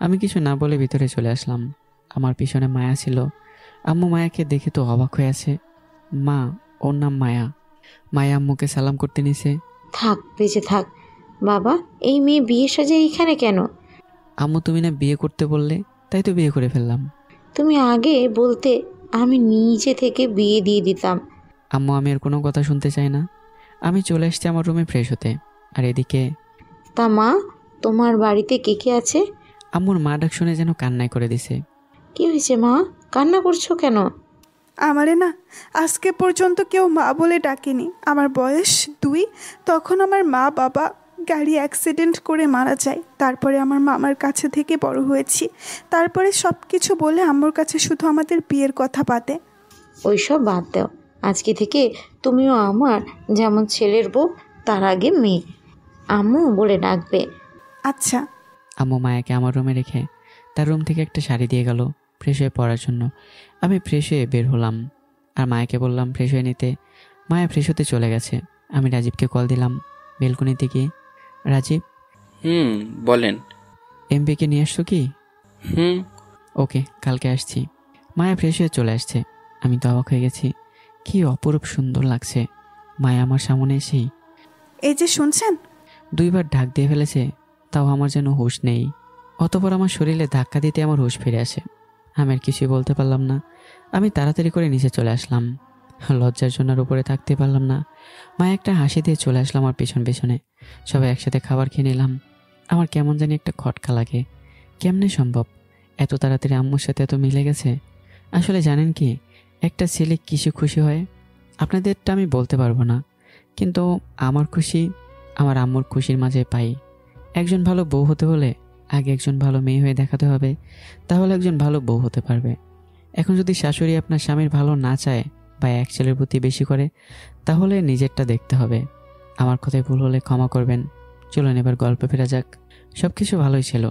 আমি কিছু না বলে ভিতরে চলে আসলাম। আমার পিছনে মায়া ছিল। আম্মু মায়াকে দেখে তো অবাক হয়ে আছে। মা, ওর নাম মায়া। মায়া আম্মুকে সালাম করতে নিছে। থাক, বেঁচে থাক। বাবা, এই মেয়ে বিয়ে সাজে এইখানে কেন? আম্মু, তুমি না বিয়ে করতে বললে, তাই তো বিয়ে করে ফেললাম। তুমি আগে বলতে আমি নিজে থেকে বিয়ে দিয়ে দিতাম। আম্মু, আমি আর কোনো কথা শুনতে চাই না। আমি চলে এসেছি আমার রুমে ফ্রেশ হতে। আর এদিকে তা মা, তোমার বাড়িতে কে কে আছে? আম্মুর মা ডাক শুনে যেন কান্নাই করে দিছে। কি হয়েছে মা, কান্না করছো কেন? আমারে না আজকে পর্যন্ত কেউ মা বলে ডাকেনি। আমার বয়স 2, তখন আমার মা বাবা গাড়ি অ্যাক্সিডেন্ট করে মারা যায়। তারপরে আমার মামার কাছে থেকে বড় হয়েছি। তারপরে সব কিছু বলে আম্মুর কাছে শুধু আমাদের বিয়ের কথা বাদে। ওইসব বাদ দাও। আজকে থেকে তুমিও আমার যেমন ছেলের বউ, তার আগে মেয়ে আম্মু বলে ডাকবে। আচ্ছা। আম্মু মায়াকে আমার রুমে রেখে তার রুম থেকে একটা শাড়ি দিয়ে গেল ফ্রেশ হয়ে পড়ার জন্য। আমি ফ্রেশ হয়ে বের হলাম আর মায়াকে বললাম ফ্রেশ হয়ে নিতে। মায়া ফ্রেশ হতে চলে গেছে। আমি রাজীবকে কল দিলাম বেলকনিতে গিয়ে। রাজীব। বলেন। এমপিকে নিয়ে আসছো কি? ওকে, কালকে আসছি। মায়া ফ্রেশ হয়ে চলে আসছে। আমি তো অবাক হয়ে গেছি। কি অপরূপ সুন্দর লাগছে মায়া আমার সামনে এসেই। এই যে শুনছেন, 2 বার ডাক দিয়ে ফেলেছে, তাও আমার যেন হুঁশ নেই। অতপর আমার শরীরে ধাক্কা দিতে আমার হুঁশ ফিরে আসে। আমি আর কিছুই বলতে পারলাম না। আমি তাড়াতাড়ি করে নিচে চলে আসলাম। লজ্জার জন্য আর উপরে থাকতে পারলাম না। মায়া একটা হাসি দিয়ে চলে আসলাম আমার পেছন পেছনে। সবাই একসাথে খাবার খেয়ে নিলাম। আমার কেমন জানি একটা খটকা লাগে। কেমনে সম্ভব এত তাড়াতাড়ি আম্মুর সাথে এত মিলে গেছে? আসলে জানেন কি, একটা ছেলে কিসে খুশি হয় আপনাদেরটা আমি বলতে পারবো না, কিন্তু আমার খুশি আমার আম্মুর খুশির মাঝে পাই। একজন ভালো বউ হতে হলে আগে একজন ভালো মেয়ে হয়ে দেখাতে হবে, তাহলে একজন ভালো বউ হতে পারবে। এখন যদি শাশুড়ি আপনার স্বামীর ভালো না চায় বা এক ছেলের প্রতি বেশি করে, তাহলে নিজেরটা দেখতে হবে। আমার কথায় ভুল হলে ক্ষমা করবেন। চলুন এবার গল্পে ফেরা যাক। সব কিছু ভালোই ছিল।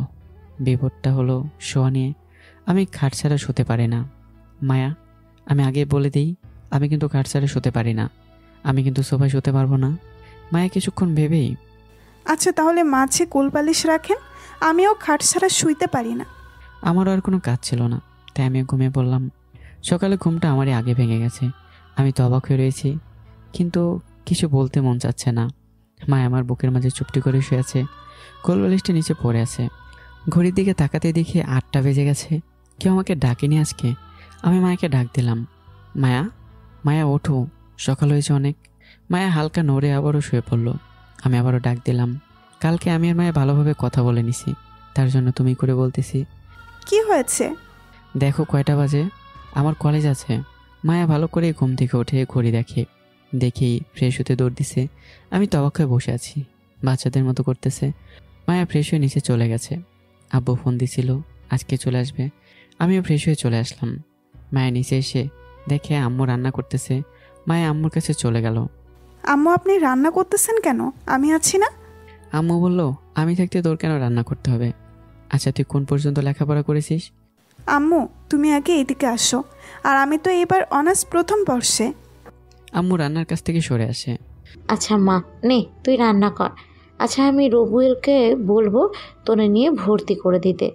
বিপদটা হলো শোয়া নিয়ে। আমি খাট ছাড়া শুতে পারি না। মায়া, আমি আগে বলে দিই, আমি কিন্তু খাট ছাড়া শুতে পারি না। আমি কিন্তু সোফায় শুতে পারবো না। মায়া কিছুক্ষণ ভেবেই, আচ্ছা তাহলে মাঝে কোলবালিশ রাখেন, আমিও খাট ছাড়া শুইতে পারি না। আমারও আর কোনো কাজ ছিল না, তাই আমি ঘুমিয়ে পড়লাম। সকালে ঘুমটা আমারই আগে ভেঙে গেছে। আমি তো অবাক হয়ে রয়েছি, কিন্তু কিছু বলতে মন চাচ্ছে না। মায়া আমার বুকের মাঝে চুপটি করে শুয়ে আছে। কোলবালিশটা নিচে পড়ে আছে। ঘড়ির দিকে তাকাতে দেখি 8টা বেজে গেছে। কেউ আমাকে ডাকেনি আজকে। আমি মায়াকে ডাক দিলাম, মায়া, মায়া ওঠো, সকাল হয়েছে অনেক। মায়া হালকা নড়ে আবারও শুয়ে পড়লো। আমি আবারও ডাক দিলাম। কালকে আমি আর মায়া ভালোভাবে কথা বলে নিছি, তার জন্য তুমি করে বলতেছি। কি হয়েছে? দেখো কয়টা বাজে, আমার কলেজ আছে। মায়া ভালো করে ঘুম থেকে উঠে ঘড়ি দেখি ফ্রেশ হতে দৌড় দিছে। আমি তো অবাক হয়ে বসে আছি, বাচ্চাদের মতো করতেছে। মায়া ফ্রেশ হয়ে নিচে চলে গেছে। আব্বু ফোন দিছিল আজকে চলে আসবে। আমিও ফ্রেশ হয়ে চলে আসলাম। মায়া নিচে এসে দেখে আম্মু রান্না করতেছে। মায়া আম্মুর কাছে চলে গেল। আম্মু, আপনি রান্না করতেছেন কেন? আমি আছি না। আম্মু বলল, আমি থাকতে তোর কেন রান্না করতে হবে? আচ্ছা তুই কোন পর্যন্ত লেখাপড়া করেছিস? আম্মু, তুমি আগে এদিকে আসো। আর আমি তো এবার অনার্স প্রথম বর্ষে। আম্মু রান্নার কাছ থেকে সরে আসে। আচ্ছা মা, নে তুই রান্না কর। আচ্ছা আমি রবুয়েলকে বলবো তোরে নিয়ে ভর্তি করে দিতে।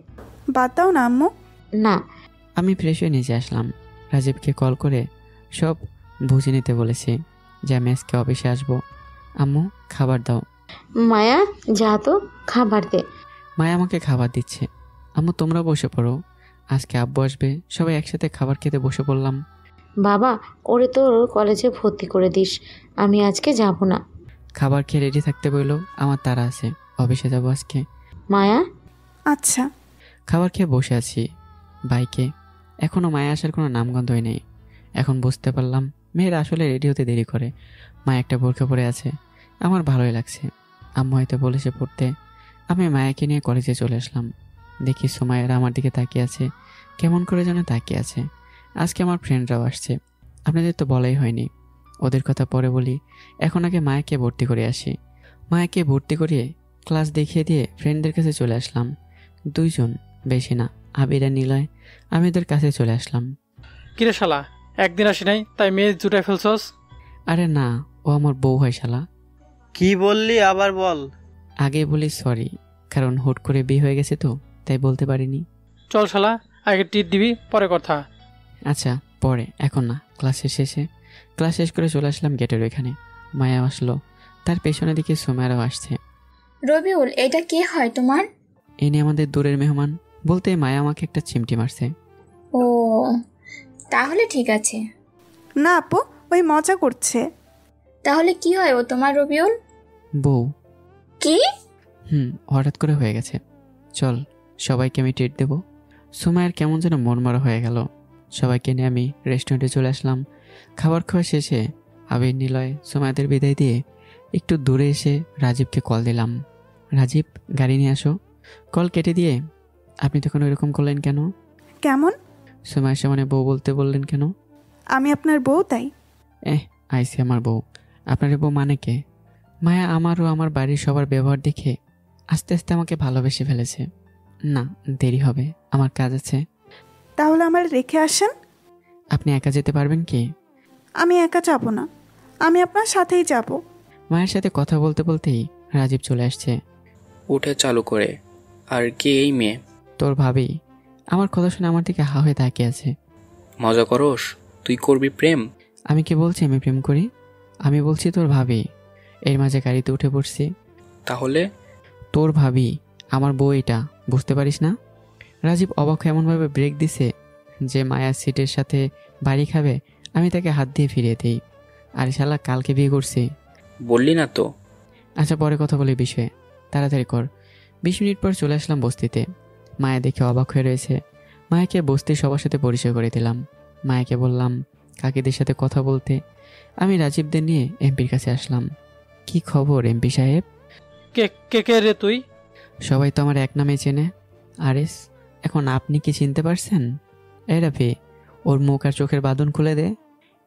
বাদ দাও না আম্মু। না। আমি ফ্রেশ হয়ে নিচে আসলাম। রাজীবকে কল করে সব বুঝে নিতে বলেছি যে আমি আজকে অফিসে আসবো। আম্মু খাবার দাও। মায়া যা তো খাবার দে। মায়া আমাকে খাবার দিচ্ছে। আম্মু তোমরা বসে পড়ো, আজকে আব্বু আসবে, সবাই একসাথে খাবার খেতে বসে পড়লাম। বাবা, ওরে তোর কলেজে ভর্তি করে দিস, আমি আজকে যাব না। খাবার খেয়ে রেডি থাকতে বললো, আমার তারা আছে, অফিসে যাবো আজকে। মায়া। আচ্ছা। খাবার খেয়ে বসে আছি বাইকে। এখনও মায়া আসার কোনো নামগন্ধই নেই। এখন বুঝতে পারলাম মেয়েরা আসলে রেডি হতে দেরি করে। মা একটা বোরকা পরে আছে, আমার ভালোই লাগছে। আম্মু হয়তো বলেছে পড়তে। আমি মায়াকে নিয়ে কলেজে চলে আসলাম। দেখি সুমাইয়ারা আমার দিকে তাকিয়ে আছে, কেমন করে যেন তাকিয়ে আছে। আজকে আমার ফ্রেন্ডরাও আসছে, আপনাদের তো বলাই হয়নি। ওদের কথা পরে বলি, এখন আগে মায়াকে ভর্তি করে আসি। মায়াকে ভর্তি করিয়ে ক্লাস দেখিয়ে দিয়ে ফ্রেন্ডদের কাছে চলে আসলাম। 2 জন, বেশি না, আবির আর নিলয়। আমি ওদের কাছে চলে আসলাম। কিরে শালা, একদিন আসি নাই তাই মেয়ে জুটাই ফেলছস? আরে না, ও আমার বউ হয় শালা। কি বললি আবার বল। আগে বলি সরি, কারণ হুট করে বিয়ে হয়ে গেছে তো, তাই বলতে পারিনি। চল শালা, আগে টিট দিবি, পরে কথা। আচ্ছা পরে, এখন না। ক্লাসের শেষে ক্লাস শেষ করে চলে আসলাম গেটের ওইখানে। মায়া আসলো, তার পেছনের দিকে সুমাইয়ারাও আসছে। রবিউল, এটা কে হয় তোমার? এনে আমাদের দূরের মেহমান। বলতে মায়া আমাকে একটা চিমটি মারছে। ও, তাহলে ঠিক আছে। না আপু, ওই মজা করছে। তাহলে কি হয় ও তোমার, রবিউল? বউ। কি? হঠাৎ করে হয়ে গেছে। চল, সবাইকে আমি ট্রিট দেবো। সুমাইয়ার কেমন যেন মনমরা হয়ে গেল। সবাইকে নিয়ে আমি রেস্টুরেন্টে চলে আসলাম। খাবার খাওয়া শেষে আবির, নিলয়, সুমাইয়াদের বিদায় দিয়ে একটু দূরে এসে রাজীবকে কল দিলাম। রাজীব, গাড়ি নিয়ে আসো। কল কেটে দিয়ে, আপনি তখন ওইরকম করলেন কেন? কেমন? সুমাইয়ার সামনে বউ বলতে বললেন কেন? আমি আপনার বউ তাই। আইসি আমার বউ। আপনার বউ মানে কে? মায়া আমারও আমার বাড়ির সবার ব্যবহার দেখে আস্তে আস্তে আমাকে ভালোবেসে ফেলেছে। না, দেরি হবে, আমার কাজ আছে। তাহলে আমার রেখে আসেন। আপনি একা যেতে পারবেন কি? আমি একা যাব না, আমি আপনার সাথেই যাব। মায়ের সাথে কথা বলতে বলতেই রাজীব চলে আসছে। উঠে চালু করে, আর কে এই মেয়ে? তোর ভাবি। আমার কথা শুনে আমার দিকে হা হয়ে তাকিয়ে আছে। মজা করস? তুই করবি প্রেম? আমি কি বলছি আমি প্রেম করি? আমি বলছি তোর ভাবি। এর মাঝে গাড়িতে উঠে পড়ছি। তাহলে? তোর ভাবি আমার বউ, এটা বুঝতে পারিস না? রাজীব অবাক হয়ে এমনভাবে ব্রেক দিছে যে মায়ার সিটের সাথে বাড়ি খাবে। আমি তাকে হাত দিয়ে ফিরিয়ে দিই। আর শালা কালকে বিয়ে করছি। বললি না তো? আচ্ছা পরে কথা বলি বিষয়ে, তাড়াতাড়ি কর। 20 মিনিট পর চলে আসলাম বস্তিতে। মায়া দেখে অবাক হয়ে রয়েছে। মায়াকে বস্তির সবার সাথে পরিচয় করে দিলাম। মায়াকে বললাম কাকিদের সাথে কথা বলতে। আমি রাজীবদের নিয়ে এমপির কাছে আসলাম। কি খবর এমপি সাহেব? কে কে কে রে তুই? সবাই তো আমার এক নামে চেনে, আরেস। এখন আপনি কি চিনতে পারছেন? এই রাফি, ওর মুখ আর চোখের বাঁধন খুলে দে।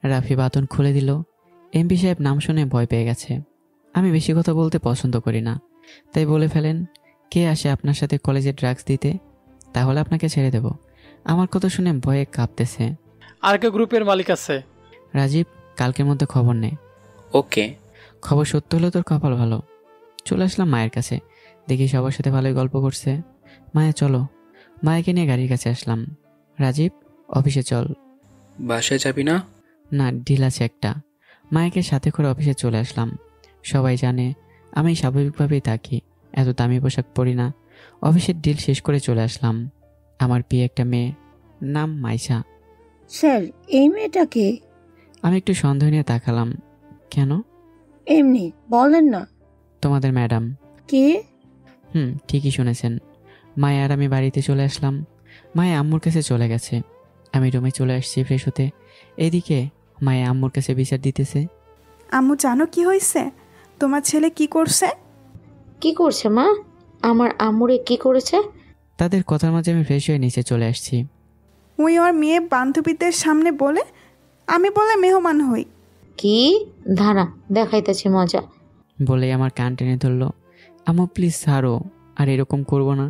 রাফি বাঁধন খুলে দিল। এমপি সাহেব নাম শুনে ভয় পেয়ে গেছে। আমি বেশি কথা বলতে পছন্দ করি না, তাই বলে ফেলেন, কে আসে আপনার সাথে কলেজে ড্রাগস দিতে? তাহলে আপনাকে ছেড়ে দেব। আমার কথা শুনে ভয়ে কাঁপতেছে। আর কে গ্রুপের মালিক আছে? রাজীব, কালকের মধ্যে খবর নে। ওকে। খবর সত্য হলে তোর কপাল ভালো। চলে আসলাম মায়ের কাছে। দেখি সবার সাথে ভালোই গল্প করছে। মায়া চলো। মায়াকে নিয়ে গাড়ির কাছে আসলাম। রাজীব, অফিসে চল। বাসায় যাবি না? না, ডিল আছে একটা। মায়াকে সাথে করে অফিসে চলে আসলাম। সবাই জানে আমি স্বাভাবিকভাবেই থাকি, এত দামি পোশাক পরি না। অফিসের ডিল শেষ করে চলে আসলাম। আমার বিয়ে একটা মেয়ে, নাম মাইশা। স্যার, এই মেয়েটাকে? আমি একটু সন্দেহ নিয়ে তাকালাম। কেন? এমনি বলেন না। তোমাদের ম্যাডাম। কে? ঠিকই শুনেছেন। মায়া আর আমি বাড়িতে চলে আসলাম। মায়া আম্মুর কাছে চলে গেছে। আমি রুমে চলে আসছি ফ্রেশ হতে। এইদিকে মায়া আম্মুর কাছে বিচার দিতেছে। আম্মু জানো কি হয়েছে? তোমার ছেলে কি করছে? কি করছে মা? আমার আম্মুরে কি করেছে? তাদের কথার মাঝে আমি ফ্রেশ হয়ে নিচে চলে আসছি। ওই ওর মেয়ে বান্ধবীদের সামনে বলে আমি বলে মেহমান হই। কি? ধারা দেখাইতেছি মজা। বলেই আমার কান টেনে ধরলো। আম্মু প্লিজ ছাড়ো, আর এরকম করবো না।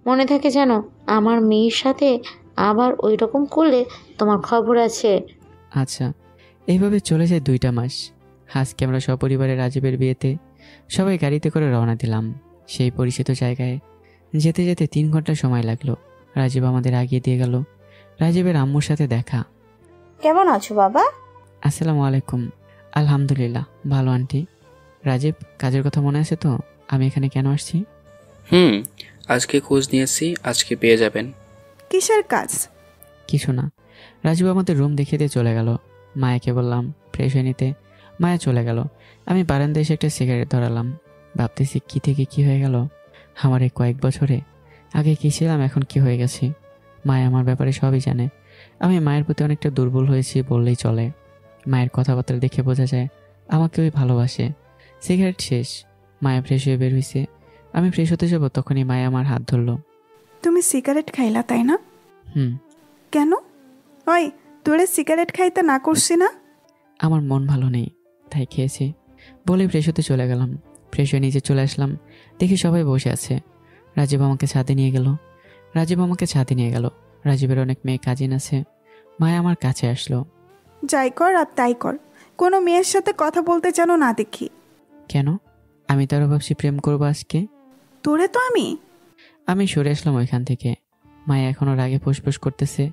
মনে থাকে জানো, আমার মেয়ের সাথে আবার ওই রকম করলে তোমার খবর আছে। আচ্ছা। এইভাবে চলে যায় 2টা মাস। আজকে আমরা সপরিবারে রাজীবের বিয়েতে সবাই গাড়িতে করে রওনা দিলাম সেই পরিচিত জায়গায়। যেতে যেতে 3 ঘন্টা সময় লাগলো। রাজীব আমাদের আগিয়ে দিয়ে গেল। রাজীবের আম্মুর সাথে দেখা। কেমন আছো বাবা? আসসালামু আলাইকুম। আলহামদুলিল্লাহ ভালো আন্টি। রাজীব, কাজের কথা মনে আছে তো? আমি এখানে কেন আসছি? আজকে খোঁজ নিয়েছি, আজকে পেয়ে যাবেন। কিসের কাজ? কিছু না। রাজীব আমাদের রুম দেখিয়ে দিয়ে চলে গেল। মায়াকে বললাম ফ্রেশ হয়ে নিতে। মায়া চলে গেল। আমি বারান্দায় এসে একটা সিগারেট ধরালাম। ভাবতেছি কি থেকে কি হয়ে গেল। আমার এই কয়েক বছরে আগে কি ছিলাম, এখন কি হয়ে গেছি। মায়া আমার ব্যাপারে সবই জানে। আমি মায়ের প্রতি অনেকটা দুর্বল হয়েছি বললেই চলে। মায়ের কথাবার্তা দেখে বোঝা যায় আমাকে ওই ভালোবাসে। সিগারেট শেষ, মায়া ফ্রেশ হয়ে বের হয়েছে। আমি ফ্রেশ হতে যাব, তখনই মায়া আমার হাত ধরলো। তুমি সিগারেট খাইলা তাই না? হুম। কেন? ওই তোরে সিগারেট খাইতে না করছি না? আমার মন ভালো নেই, তাই খেয়েছি বলে ফ্রেশ হতে চলে গেলাম। ফ্রেশ হয়ে নিচে চলে আসলাম, দেখি সবাই বসে আছে। রাজীব আমাকে ছাদে নিয়ে গেল। রাজীবের অনেক মেয়ে কাজিন আছে। মায়া আমার কাছে আসলো। যাই কর আর তাই কর, কোনো মেয়ের সাথে কথা বলতে যেন না দেখি। কেন? আমি তো আরো ভাবছি প্রেম করবো আজকে। তোরে তো আমি সরে আসলাম ওইখান থেকে। মায়া এখনো রাগে ফুসফুস করতেছে।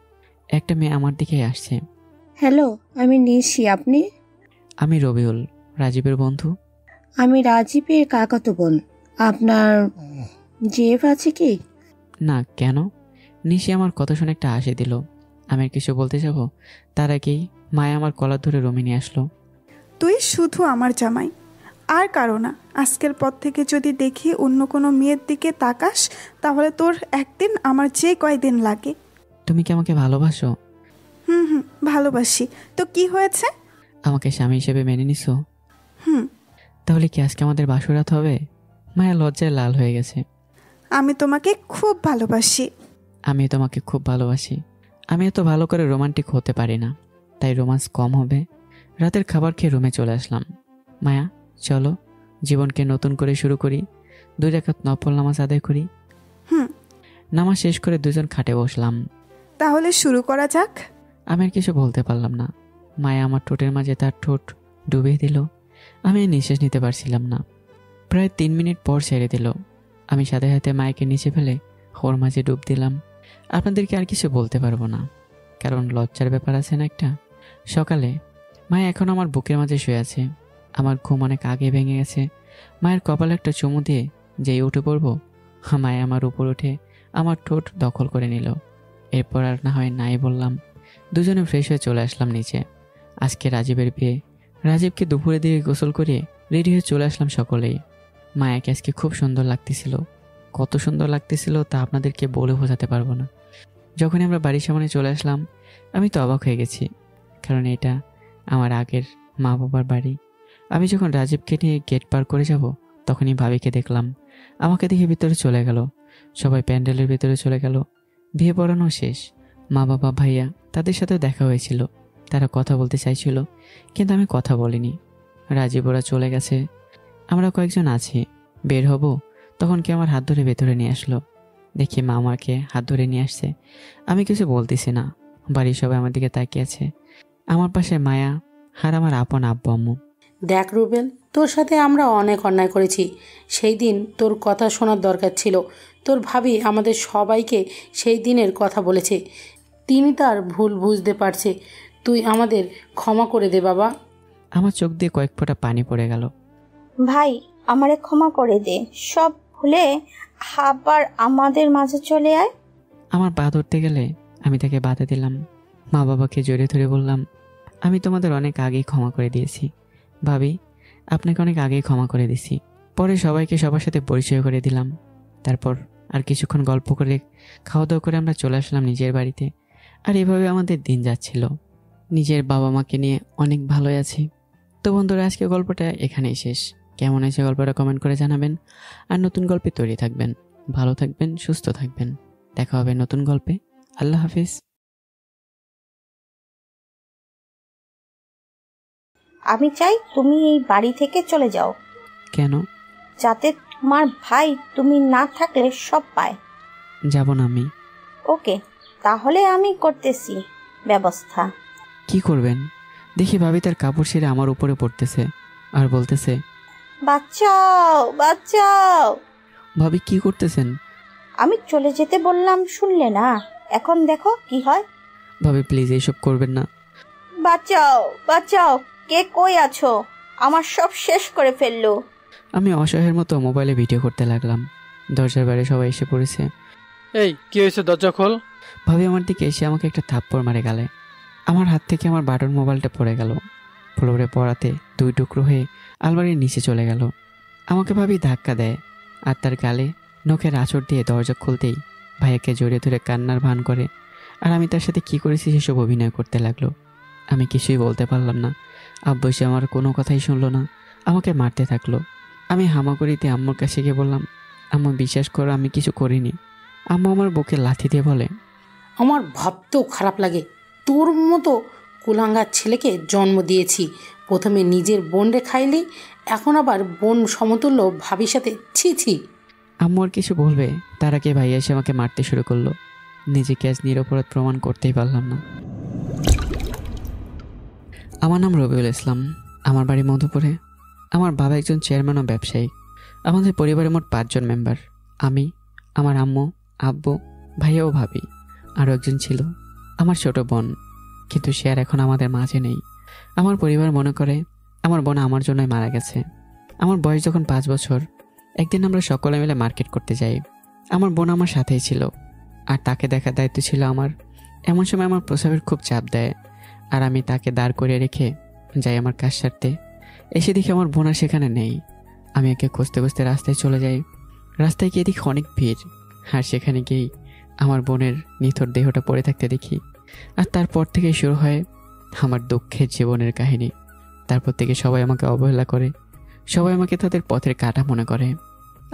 একটা মেয়ে আমার দিকে আসছে। হ্যালো, আমি নিশি। আপনি? আমি রবিউল, রাজীবের বন্ধু। আমি রাজীবের কাকাতো বোন। আপনার জেফ আছে কি? না, কেন? নিশি আমার কথা শুনে একটা হাসি দিল। আমি আর কিছু বলতে যাব, তার আগেই মায়া আমার কলার ধরে রুমে নিয়ে আসলো। তুই শুধু আমার জামাই, আর কারো না। আজকের পর থেকে যদি দেখি অন্য কোনো মেয়ের দিকে তাকাস, তাহলে তোর একদিন আমার যে কয়দিন লাগে। তুমি কি আমাকে ভালোবাসো? হুম, ভালোবাসি। তো কি হয়েছে? আমাকে স্বামী হিসেবে মেনে নিছো? হুম। তাহলে কি আজকে আমাদের বাসরাত হবে? মায়া লজ্জায় লাল হয়ে গেছে। আমি তোমাকে খুব ভালোবাসি। আমি তোমাকে খুব ভালোবাসি। আমি এত ভালো করে রোমান্টিক হতে পারি না, তাই রোমান্স কম হবে। রাতের খাবার খেয়ে রুমে চলে আসলাম। মায়া, চলো জীবনকে নতুন করে শুরু করি। 2 রাকাত নফল নামাজ আদায় করি। নামাজ শেষ করে দুজন খাটে বসলাম। তাহলে শুরু করা যাক। আমি আর কিছু বলতে পারলাম না। মায়া আমার ঠোঁটের মাঝে তার ঠোঁট ডুবিয়ে দিল। আমি নিঃশ্বাস নিতে পারছিলাম না। প্রায় 3 মিনিট পর ছেড়ে দিল। আমি সাথে সাথে মায়াকে নিচে ফেলে ওর মাঝে ডুব দিলাম। আপনাদেরকে আর কিছু বলতে পারবো না, কারণ লজ্জার ব্যাপার আছে না একটা। সকালে মায়া এখন আমার বুকের মাঝে শুয়ে আছে। আমার ঘুম অনেক আগে ভেঙে গেছে। মায়ের কপালে একটা চুমু দিয়ে যেই উঠে পড়বো, মায়া আমার উপর উঠে আমার ঠোঁট দখল করে নিল। এরপর আর না হয় নাই বললাম। দুজনে ফ্রেশ হয়ে চলে আসলাম নিচে। আজকে রাজীবের বিয়ে। রাজীবকে দুপুরে দিয়ে গোসল করিয়ে রেডি হয়ে চলে আসলাম সকলেই। মায়াকে আজকে খুব সুন্দর লাগতেছিল। কত সুন্দর লাগতেছিল তা আপনাদেরকে বলে বোঝাতে পারবো না। যখনই আমরা বাড়ির সামনে চলে আসলাম, আমি তো অবাক হয়ে গেছি, কারণ এটা আমার আগের মা বাবার বাড়ি। আমি যখন রাজীবকে নিয়ে গেট পার করে যাব, তখনই ভাবিকে দেখলাম। আমাকে দেখে ভিতরে চলে গেল। সবাই প্যান্ডেলের ভিতরে চলে গেল। বিয়ে পড়ানো শেষ। মা বাবা, ভাইয়া তাদের সাথেও দেখা হয়েছিল। তারা কথা বলতে চাইছিল, কিন্তু আমি কথা বলিনি। রাজীব ওরা চলে গেছে। আমরা কয়েকজন আছি। বের হব, তখন কি আমার হাত ধরে ভেতরে নিয়ে আসলো। দেখি মা আমাকে হাত ধরে নিয়ে আসছে। আমি কিছু বলতেছি না। বাড়ির সবাই আমার দিকে তাকিয়ে আছে। আমার পাশে মায়া আর আমার আপন আব্বু আম্মু। দেখ রুবেল, তোর সাথে আমরা অনেক অন্যায় করেছি। সেই দিন তোর কথা শোনার দরকার ছিল। তোর ভাবি আমাদের সবাইকে সেই দিনের কথা বলেছে। তিনি তার ভুল বুঝতে পারছে। তুই আমাদের ক্ষমা করে দে বাবা। আমার চোখ দিয়ে কয়েক ফোঁটা পানি পড়ে গেল। ভাই, আমারে ক্ষমা করে দে। সব ভুলে আবার আমাদের মাঝে চলে আয়। আমার পা ধরতে গেলে আমি তাকে বাধা দিলাম। মা বাবাকে জড়িয়ে ধরে বললাম, আমি তোমাদের অনেক আগেই ক্ষমা করে দিয়েছি ভাবি, আপনাকে অনেক আগেই ক্ষমা করে দিছি। পরে সবাইকে সবার সাথে পরিচয় করে দিলাম। তারপর আর কিছুক্ষণ গল্প করে খাওয়া দাওয়া করে আমরা চলে আসলাম নিজের বাড়িতে। আর এভাবে আমাদের দিন যাচ্ছিল। নিজের বাবা মাকে নিয়ে অনেক ভালোই আছি। তো বন্ধুরা, আজকে গল্পটা এখানেই শেষ। কেমন হয়েছে গল্পটা কমেন্ট করে জানাবেন। আর নতুন গল্পে তৈরি থাকবেন। ভালো থাকবেন, সুস্থ থাকবেন। দেখা হবে নতুন গল্পে। আল্লাহ হাফিজ। আমি চাই তুমি এই বাড়ি থেকে চলে যাও। কেন? যাতে তোমার ভাই তুমি না থাকলে সব পায়। যাব না আমি। ওকে, তাহলে আমি করতেছি ব্যবস্থা। কি করবেন? দেখি ভাবি তার কাপড় ছেড়ে আমার উপরে পড়তেছে আর বলতেছে, বাঁচাও বাঁচাও। ভাবি কি করতেছেন? আমি চলে যেতে বললাম, শুনলে না। এখন দেখো কি হয়। ভাবি প্লিজ এইসব করবেন না। বাঁচাও বাঁচাও, কে কই আছো? আমার সব শেষ করে ফেললো। আমি অসহায়ের মতো মোবাইলে ভিডিও করতে লাগলাম। দরজার বাইরে সবাই এসে পড়েছে। এই কি হয়েছে, দরজা খোল। ভাবি আমার দিকে এসে আমাকে একটা থাপ্পড় মারে গালে। আমার হাত থেকে আমার বাটন মোবাইলটা পড়ে গেল। ফ্লোরে পড়াতে 2 টুকরো হয়ে আলমারির নিচে চলে গেল। আমাকে ভাবি ধাক্কা দেয় আর তার গালে নখের আঁচড় দিয়ে দরজা খুলতেই ভাইয়াকে জড়িয়ে ধরে কান্নার ভান করে। আর আমি তার সাথে কি করেছি সেসব অভিনয় করতে লাগলো। আমি কিছুই বলতে পারলাম না। আব্বু এসে আমার কোনো কথাই শুনলো না, আমাকে মারতে থাকলো। আমি হামাগুড়িতে আম্মুর কাছে গিয়ে বললাম, আম্মু বিশ্বাস করো আমি কিছু করিনি। আম্মু আমার বুকে লাথি দিয়ে বলে, আমার ভাবতেও খারাপ লাগে, তোর মতো কুলাঙ্গার ছেলেকে জন্ম দিয়েছি। প্রথমে নিজের বোনরে খাইলি, এখন আবার বোন সমতুল্য ভাবির সাথে ছি ছি। আম্মু আর কিছু বলবে তার আগে ভাইয়া এসে আমাকে মারতে শুরু করলো। নিজেকে আজ নিরপরাধ প্রমাণ করতেই পারলাম না। আমার নাম রবিউল ইসলাম, আমার বাড়ি মধুপুরে। আমার বাবা একজন চেয়ারম্যান ও ব্যবসায়ী। আমাদের পরিবারে মোট 5 জন মেম্বার। আমি, আমার আম্মু, আব্বু, ভাইয়া ও ভাবি। আরও একজন ছিল আমার ছোট বোন, কিন্তু সে আর এখন আমাদের মাঝে নেই। আমার পরিবার মনে করে আমার বোন আমার জন্যই মারা গেছে। আমার বয়স যখন 5 বছর, একদিন আমরা সকলে মিলে মার্কেট করতে যাই। আমার বোন আমার সাথেই ছিল, আর তাকে দেখার দায়িত্ব ছিল আমার। এমন সময় আমার প্রসাবের খুব চাপ দেয়, আর আমি তাকে দাঁড় করিয়ে রেখে যাই আমার কাজ সারতে। এসে দেখি আমার বোন আর সেখানে নেই। আমি একে খুঁজতে খুঁজতে রাস্তায় চলে যাই। রাস্তায় গিয়ে দেখি অনেক ভিড়, আর সেখানে গিয়েই আমার বোনের নিথর দেহটা পড়ে থাকতে দেখি। আর তারপর থেকে শুরু হয় আমার দুঃখের জীবনের কাহিনী। তারপর থেকে সবাই আমাকে অবহেলা করে, সবাই আমাকে তাদের পথের কাঁটা মনে করে।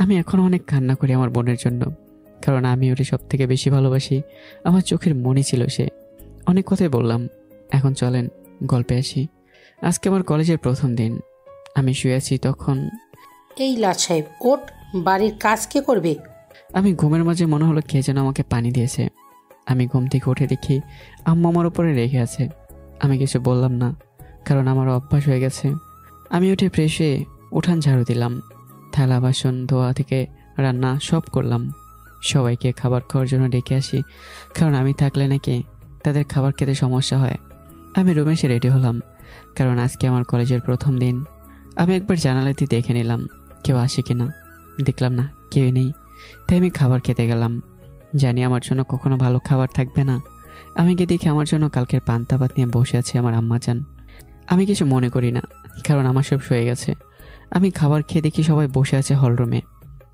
আমি এখনও অনেক কান্না করি আমার বোনের জন্য, কারণ আমি ওরে সব থেকে বেশি ভালোবাসি। আমার চোখের মনি ছিল সে। অনেক কথাই বললাম, এখন চলেন গল্পে আসি। আজকে আমার কলেজের প্রথম দিন। আমি শুয়ে আছি তখন। এই লাট সাহেব ওঠ, বাড়ির কাজ কে করবে? আমি ঘুমের মাঝে মনে হলো কে যেন আমাকে পানি দিয়েছে। আমি ঘুম থেকে উঠে দেখি আম্মু আমার উপরে রেগে আছে। আমি কিছু বললাম না, কারণ আমার অভ্যাস হয়ে গেছে। আমি উঠে ফ্রেশ হয়ে উঠান ঝাড়ু দিলাম, থালা বাসন ধোয়া থেকে রান্না সব করলাম। সবাইকে খাবার খাওয়ার জন্য ডেকে আসি, কারণ আমি থাকলে নাকি তাদের খাবার খেতে সমস্যা হয়। আমি রুমে এসে রেডি হলাম, কারণ আজকে আমার কলেজের প্রথম দিন। আমি একবার জানালাতে দেখে নিলাম কেউ আসে কিনা। দেখলাম না, কেউই নেই। তাই আমি খাবার খেতে গেলাম। জানি আমার জন্য কখনো ভালো খাবার থাকবে না। আমি গিয়ে দেখি আমার জন্য কালকের পান্তা ভাত নিয়ে বসে আছে আমার আম্মা জান। আমি কিছু মনে করি না, কারণ আমার সব শুয়ে গেছে। আমি খাবার খেয়ে দেখি সবাই বসে আছে হলরুমে।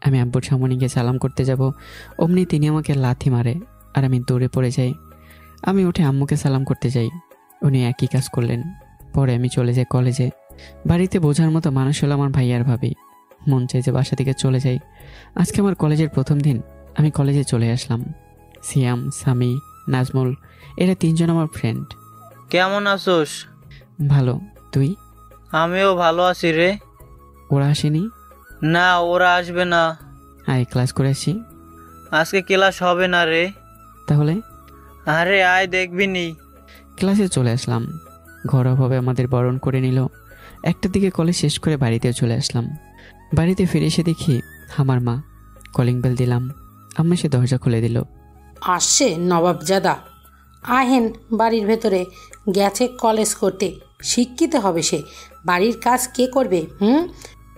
আমি আব্বুর সামনে গিয়ে সালাম করতে যাব, অমনি তিনি আমাকে লাথি মারে, আর আমি দৌড়ে পড়ে যাই। আমি উঠে আম্মুকে সালাম করতে যাই, উনি একই কাজ করলেন। পরে আমি চলে যাই কলেজে। বাড়িতে বোঝার মতো মানুষ হলো আমার ভাইয়ার ভাবি। মন চাই যে বাসা থেকে চলে যাই। আজকে আমার কলেজের প্রথম দিন। আমি কলেজে চলে আসলাম। সিয়াম, সামি, নাজমুল, এরা 3 জন আমার ফ্রেন্ড। কেমন আছোস? ভালো, তুই? আমিও ভালো আছি রে। ওরা আসেনি? না, ওরা আসবে না। আয় ক্লাস করে আসি। আজকে ক্লাস হবে না রে। তাহলে? আরে আয়, দেখবি নি। ক্লাসে চলে আসলাম। ঘরোয়াভাবে আমাদের বরণ করে নিল। 1টার দিকে কলেজ শেষ করে বাড়িতে চলে আসলাম। বাড়িতে ফিরে এসে দেখি আমার মা। কলিং বেল দিলাম, আম্মা এসে দরজা খুলে দিল। আসছে নবাবজাদা, আহেন বাড়ির ভেতরে। গেছে কলেজ করতে, শিক্ষিত হবে সে। বাড়ির কাজ কে করবে?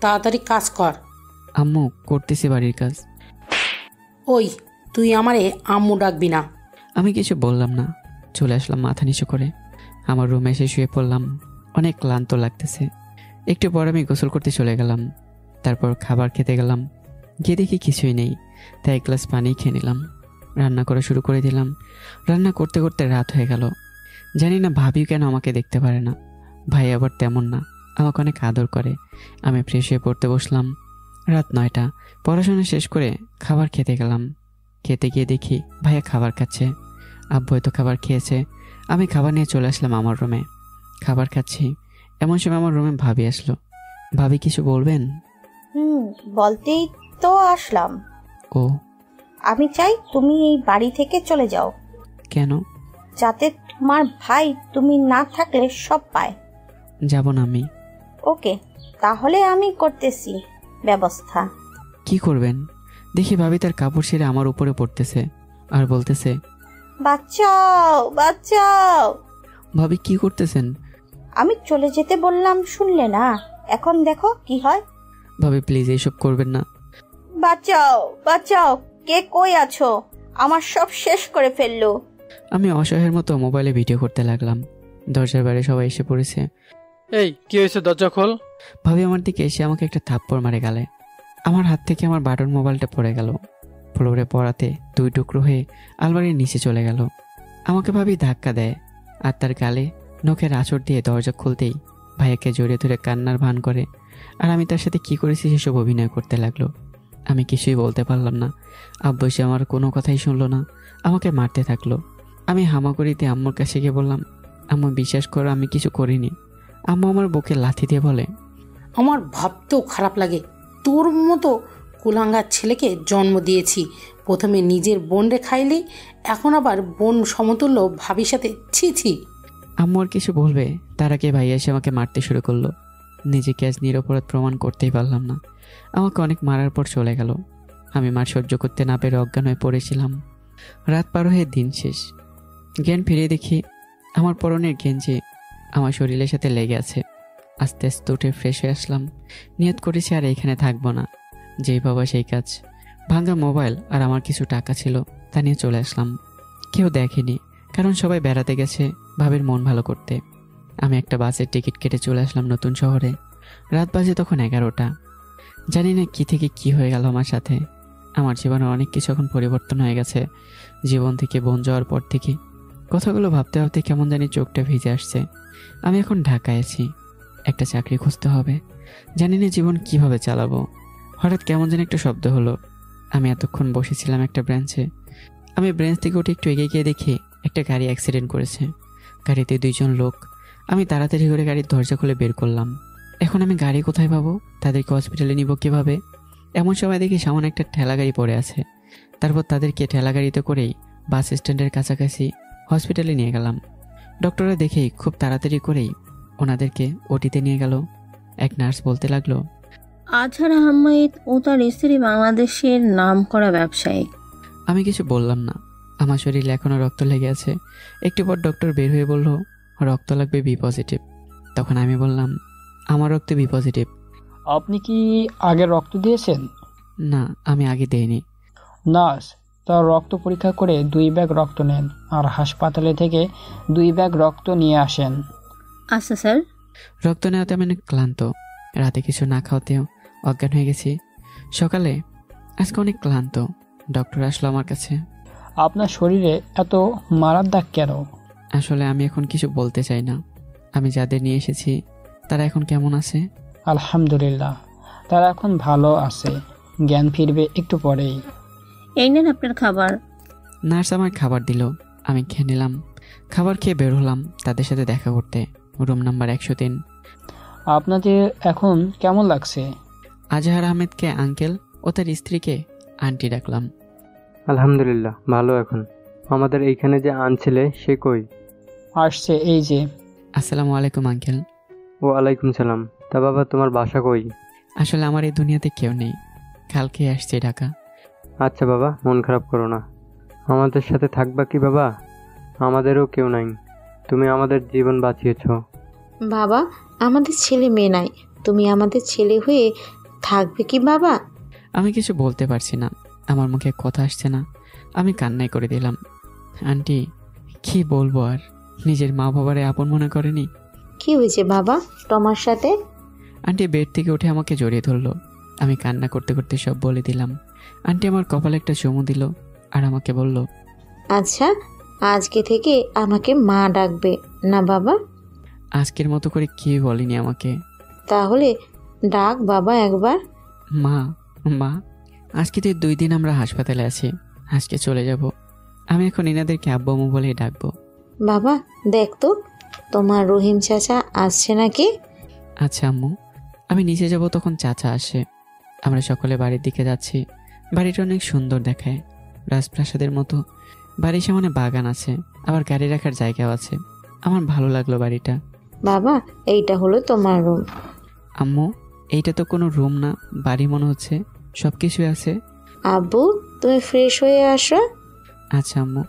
তাড়াতাড়ি কাজ কর। আম্মু, করতেছি বাড়ির কাজ। ওই তুই আমারে আম্মু ডাকবি না। আমি কিছু বললাম না, চলে আসলাম মাথা নিচু করে। আমার রুমে এসে শুয়ে পড়লাম। অনেক ক্লান্ত লাগতেছে। একটু পর আমি গোসল করতে চলে গেলাম। তারপর খাবার খেতে গেলাম। গিয়ে দেখি কিছুই নেই, তাই 1 গ্লাস পানি খেয়ে নিলাম। রান্না করা শুরু করে দিলাম। রান্না করতে করতে রাত হয়ে গেল। জানি না ভাবি কেন আমাকে দেখতে পারে না। ভাই আবার তেমন না, আমাকে অনেক আদর করে। আমি ফ্রেশ হয়ে পড়তে বসলাম। রাত 9টা। পড়াশোনা শেষ করে খাবার খেতে গেলাম। খেতে গিয়ে দেখি ভাইয়া খাবার খাচ্ছে। আব্বু হয়তো খাবার খেয়েছে। আমি খাবার নিয়ে চলে আসলাম আমার রুমে। খাবার খাচ্ছি, এমন সময় আমার রুমে ভাবি আসলো। ভাবি, কিছু বলবেন? বলতেই তো আসলাম। ও, আমি চাই তুমি এই বাড়ি থেকে চলে যাও। কেন? যাতে তোমার ভাই তুমি না থাকলে সব পায়। যাব না আমি। ওকে, তাহলে আমি করতেছি ব্যবস্থা। কি করবেন? দেখি ভাবি তার কাপড় ছেড়ে আমার উপরে পড়তেছে আর বলতেছে, বাঁচাও বাঁচাও। ভাবি কি করতেছেন? আমি চলে যেতে বললাম, শুনলে না? এখন দেখো কি হয়। ভাবি প্লিজ এইসব করবেন না। বাঁচাও বাঁচাও, কে কই আছো? আমার সব শেষ করে ফেললো। আমি অসহায়ের মতো মোবাইলে ভিডিও করতে লাগলাম। দরজার বাইরে সবাই এসে পড়েছে। এই কি হয়েছে, দরজা খোল। ভাবি আমার দিকে এসে আমাকে একটা থাপ্পড় মারে গালে। আমার হাত থেকে আমার বাটন মোবাইলটা পড়ে গেল। ফ্লোরে পড়াতে 2 টুকরো হয়ে আলমারির নিচে চলে গেল। আমাকে ভাবি ধাক্কা দেয়, আর তার গালে নখের আঁচড় দিয়ে দরজা খুলতেই ভাইয়াকে জড়িয়ে ধরে কান্নার ভান করে, আর আমি তার সাথে কি করেছি সেসব অভিনয় করতে লাগলো। আমি কিছুই বলতে পারলাম না। আব্বু এসে আমার কোনো কথাই শুনলো না, আমাকে মারতে থাকলো। আমি হামাগুড়িতে আম্মুর কাছে গিয়ে বললাম, আম্মু বিশ্বাস করো আমি কিছু করিনি। আম্মু আমার বুকে লাথি দিয়ে বলে, আমার ভাবতেও খারাপ লাগে, তোর মতো কুলাঙ্গার ছেলেকে জন্ম দিয়েছি। প্রথমে নিজের বোনরে খাইলি, এখন আবার বোন সমতুল্য ভাবির সাথে, ছি ছি। আম্মু আর কিছু বলবে তার আগে ভাইয়া এসে আমাকে মারতে শুরু করলো। নিজেকে আজ নিরপরাধ প্রমাণ করতেই পারলাম না। আমাকে অনেক মারার পর চলে গেল। আমি মার সহ্য করতে না পেরে অজ্ঞান হয়ে পড়েছিলাম। রাত পার হয়ে দিন শেষ। জ্ঞান ফিরিয়ে দেখি আমার পরনের গেঞ্জি আমার শরীরের সাথে লেগে আছে। আস্তে আস্তে উঠে ফ্রেশ হয়ে আসলাম। নিয়ত করেছি আর এইখানে থাকবো না, যেই বাবা সেই কাজ। ভাঙা মোবাইল আর আমার কিছু টাকা ছিল, তা নিয়ে চলে আসলাম। কেউ দেখেনি, কারণ সবাই বেড়াতে গেছে ভাবির মন ভালো করতে। আমি একটা বাসের টিকিট কেটে চলে আসলাম নতুন শহরে। রাত বাজে তখন 11টা। জানি না কি থেকে কি হয়ে গেল আমার সাথে। আমার জীবনে অনেক কিছু এখন পরিবর্তন হয়ে গেছে। জীবন থেকে বোন যাওয়ার পর থেকে কথাগুলো ভাবতে ভাবতে কেমন জানি চোখটা ভিজে আসছে। আমি এখন ঢাকায় আছি, একটা চাকরি খুঁজতে হবে। জানি না জীবন কিভাবে চালাবো। হঠাৎ কেমন যেন একটা শব্দ হলো। আমি এতক্ষণ বসেছিলাম একটা ব্রাঞ্চে। আমি ব্রাঞ্চ থেকে উঠে একটু এগিয়ে গিয়ে দেখি একটা গাড়ি অ্যাক্সিডেন্ট করেছে। গাড়িতে 2 জন লোক। আমি তাড়াতাড়ি করে গাড়ির দরজা খুলে বের করলাম। এখন আমি গাড়ি কোথায় পাবো? তাদেরকে হসপিটালে নিব কিভাবে? এমন সময় দেখি সামনে একটা ঠেলা গাড়ি পড়ে আছে। তারপর তাদেরকে ঠেলা গাড়িতে করেই বাস স্ট্যান্ডের কাছাকাছি হসপিটালে নিয়ে গেলাম। ডক্টররা দেখেই খুব তাড়াতাড়ি করেই ওনাদেরকে ওটিতে নিয়ে গেল। এক নার্স বলতে লাগলো, আজহার আহমেদ ও তার স্ত্রী বাংলাদেশের নামকরা ব্যবসায়ী। আমি কিছু বললাম না। আমার শরীরে এখনও রক্ত লেগে আছে। একটু পর ডক্টর বের হয়ে বলল, রক্ত লাগবে বি পজিটিভ। তখন আমি বললাম, আমার রক্ত বি পজিটিভ। আপনি কি আগে রক্ত দিয়েছেন? না, আমি আগে দেইনি। নার্স, তার রক্ত পরীক্ষা করে 2 ব্যাগ রক্ত নেন আর হাসপাতালে থেকে 2 ব্যাগ রক্ত নিয়ে আসেন। আচ্ছা স্যার। রক্ত নেওয়াতে আমি অনেক ক্লান্ত। রাতে কিছু না খাওয়াতেও অজ্ঞান হয়ে গেছি। সকালে আজকে অনেক ক্লান্ত। ডক্টর আসলো আমার কাছে। আপনার শরীরে এত মারার দাগ কেন? আসলে আমি এখন কিছু বলতে চাই না। আমি যাদের নিয়ে এসেছি তারা এখন কেমন আছে? আলহামদুলিল্লাহ, তারা এখন ভালো আছে। জ্ঞান ফিরবে একটু পরেই। এই নেন আপনার খাবার। নার্স আমার খাবার দিল, আমি খেয়ে নিলাম। খাবার খেয়ে বের হলাম তাদের সাথে দেখা করতে, রুম নাম্বার 103। আপনাদের এখন কেমন লাগছে? আজহার আহমেদকে আঙ্কেল ও তার স্ত্রীকে আন্টি ডাকলাম। আলহামদুলিল্লাহ ভালো। এখন আমাদের এইখানে যে আনছিলে সে কই? আসছে, এই যে। আসসালামু আলাইকুম আঙ্কেল। ওয়ালাইকুম সালাম। তা বাবা তোমার বাসা কই? আসলে আমার এই দুনিয়াতে কেউ নেই, কালকে আসছে ঢাকা। আচ্ছা বাবা, মন খারাপ করো না। আমাদের সাথে থাকবা কি বাবা? আমাদেরও কেউ নাই, তুমি আমাদের জীবন বাঁচিয়েছো। বাবা, আমাদের ছেলে মেয়ে নাই, তুমি আমাদের ছেলে হয়ে থাকবে কি বাবা? আমি কিছু বলতে পারছি না, আমার মুখে কথা আসছে না। আমি কান্নাই করে দিলাম। আন্টি, কি বলবো আর, নিজের মা বাবারে আপন মনে করেনি। কি হয়েছে বাবা তোমার সাথে? আন্টি বেড থেকে উঠে আমাকে জড়িয়ে ধরলো। আমি কান্না করতে করতে সব বলে দিলাম। আন্টি আমার কপালে একটা চুমু দিল আর আমাকে বলল, আচ্ছা, আজকে থেকে আমাকে মা ডাকবে না বাবা? আজকের মতো করে কি বলিনি আমাকে। তাহলে ডাক বাবা একবার। মা মা। আজকে তো 2 দিন আমরা হাসপাতালে আছি, আজকে চলে যাব। আমি এখন এনাদেরকে আব্বু আম্মু বলেই ডাকবো। বাবা দেখ তো তোমার রহিম চাচা আসছে নাকি? আচ্ছা আম্মু। আমি নিচে যাব, তখন চাচা আসে। আমরা সকলে বাড়ির দিকে যাচ্ছি। বাড়িটা অনেক সুন্দর দেখায়, রাজপ্রাসাদের মতো। বাড়ির সামনে বাগান আছে, আবার গাড়ি রাখার জায়গাও আছে। আমার ভালো লাগলো বাড়িটা। বাবা এইটা হলো তোমার রুম। আম্মু, এইটা তো কোনো রুম না, বাড়ি মনে হচ্ছে, সব কিছুই আছে। আব্বু তুমি ফ্রেশ হয়ে আসো। আচ্ছা আম্মু।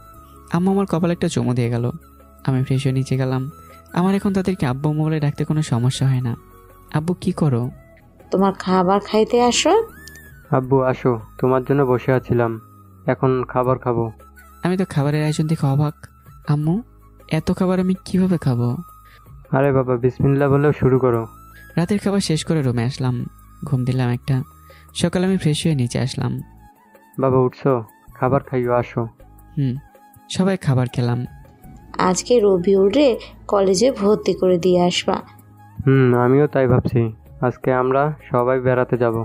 আম্মু আমার কপালে একটা চুমু দিয়ে গেল। আমি ফ্রেশ হয়ে নিচে গেলাম। আমার এখন তাদেরকে আব্বু আম্মু বলে ডাকতে কোনো সমস্যা হয় না। আব্বু কি করো? তোমার খাবার খাইতে আসো। আব্বু আসো, তোমার জন্য বসে আছিলাম, এখন খাবার খাবো। আমি তো খাবারের আয়োজন দেখে অবাক। আম্মু, এত খাবার আমি কিভাবে খাবো? আরে বাবা, বিসমিল্লাহ বলেও শুরু করো। রাতের খাবার শেষ করে রুমে আসলাম, ঘুম দিলাম একটা। সকালে আমি ফ্রেশ হয়ে নিচে আসলাম। বাবা উঠছো? খাবার খাইও, আসো। সবাই খাবার খেলাম। আজকে রবিউল রে কলেজে ভর্তি করে দিয়ে আসবা। আমিও তাই ভাবছি। আজকে আমরা সবাই বেড়াতে যাব।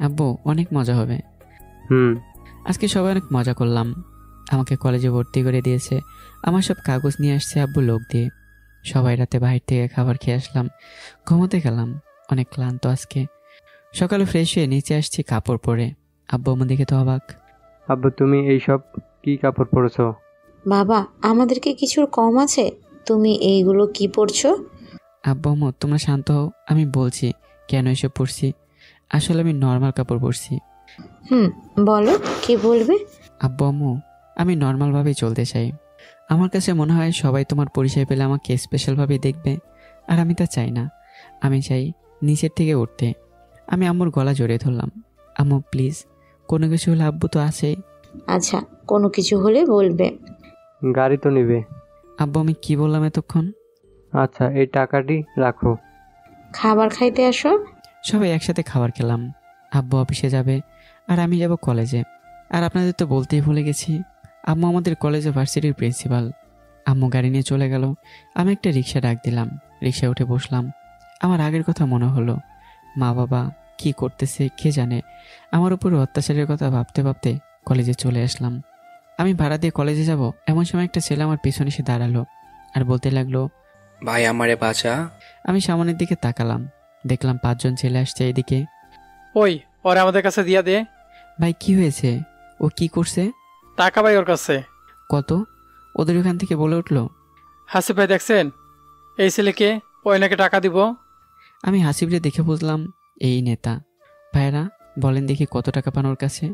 আব্বু অনেক মজা হবে। হুম। আজকে সবাই অনেক মজা করলাম। আমাকে কলেজে ভর্তি করে দিয়েছে। আমার সব কাগজ নিয়ে আসছে আব্বু লোক দিয়ে। সবাই রাতে বাইরে থেকে খাবার খেয়ে আসলাম, ঘুমোতে গেলাম। অনেক ক্লান্ত আজকে। সকালে ফ্রেশ হয়ে নিচে আসছি কাপড় পরে। আব্বু আমার দিকে তো অবাক। আব্বু তুমি এইসব কি কাপড় পরেছো? বাবা, আমাদেরকে কিছুর কম আছে? তুমি এইগুলো কি পরছো? আব্বু আম্মু তোমরা শান্ত হও, আমি বলছি কেন এসব পরছি। আসলে আমি নর্মাল কাপড় পরছি। বলো, কি বলবে? আব্বু আম্মু আমি নর্মালভাবেই চলতে চাই। আমার কাছে মনে হয় সবাই তোমার পরিচয় পেলে আমাকে স্পেশালভাবে দেখবে, আর আমি তা চাই না। আমি চাই নিচের থেকে উঠতে। আমি আম্মুর গলা জড়িয়ে ধরলাম। আম্মু প্লিজ, কোনো কিছু হলে আব্বু তো আছেই। আচ্ছা, কোনো কিছু হলে বলবে। গাড়ি তো নিবে। আব্বু আমি কি বললাম এতক্ষণ? আচ্ছা, এই টাকাটি রাখো। খাবার খাইতে আসো। সবাই একসাথে খাবার খেলাম। আব্বু অফিসে যাবে আর আমি যাব কলেজে। আর আপনাদের তো বলতেই ভুলে গেছি, আম্মু আমাদের কলেজে ভার্সিটির প্রিন্সিপাল। আম্মু গাড়ি নিয়ে চলে গেল। আমি একটা রিক্সা ডাক দিলাম, রিক্সায় উঠে বসলাম। আমার আগের কথা মনে হলো। মা বাবা কি করতেছে কে জানে। আমার উপরে অত্যাচারের কথা ভাবতে ভাবতে কলেজে চলে আসলাম। আমি ভাড়া দিয়ে কলেজে যাব, এমন সময় একটা ছেলে আমার পিছনে এসে দাঁড়ালো আর বলতে লাগলো, ভাই আমারে বাঁচা। আমি সামনের দিকে তাকালাম, দেখলাম 5 জন ছেলে আসছে এদিকে। ওই ওরে আমাদের কাছে দিয়া দে। ভাই কি হয়েছে? ও কি করছে? টাকা ভাই ওর কাছে। কত? ওদের ওখান থেকে বলে উঠলো। হাসিফ ভাই দেখছেন এই ছেলেকে, ওই নাকি টাকা দিব। আমি হাসিবরে দেখে বুঝলাম এই নেতা। ভাইরা বলেন দেখি কত টাকা পান ওর কাছে?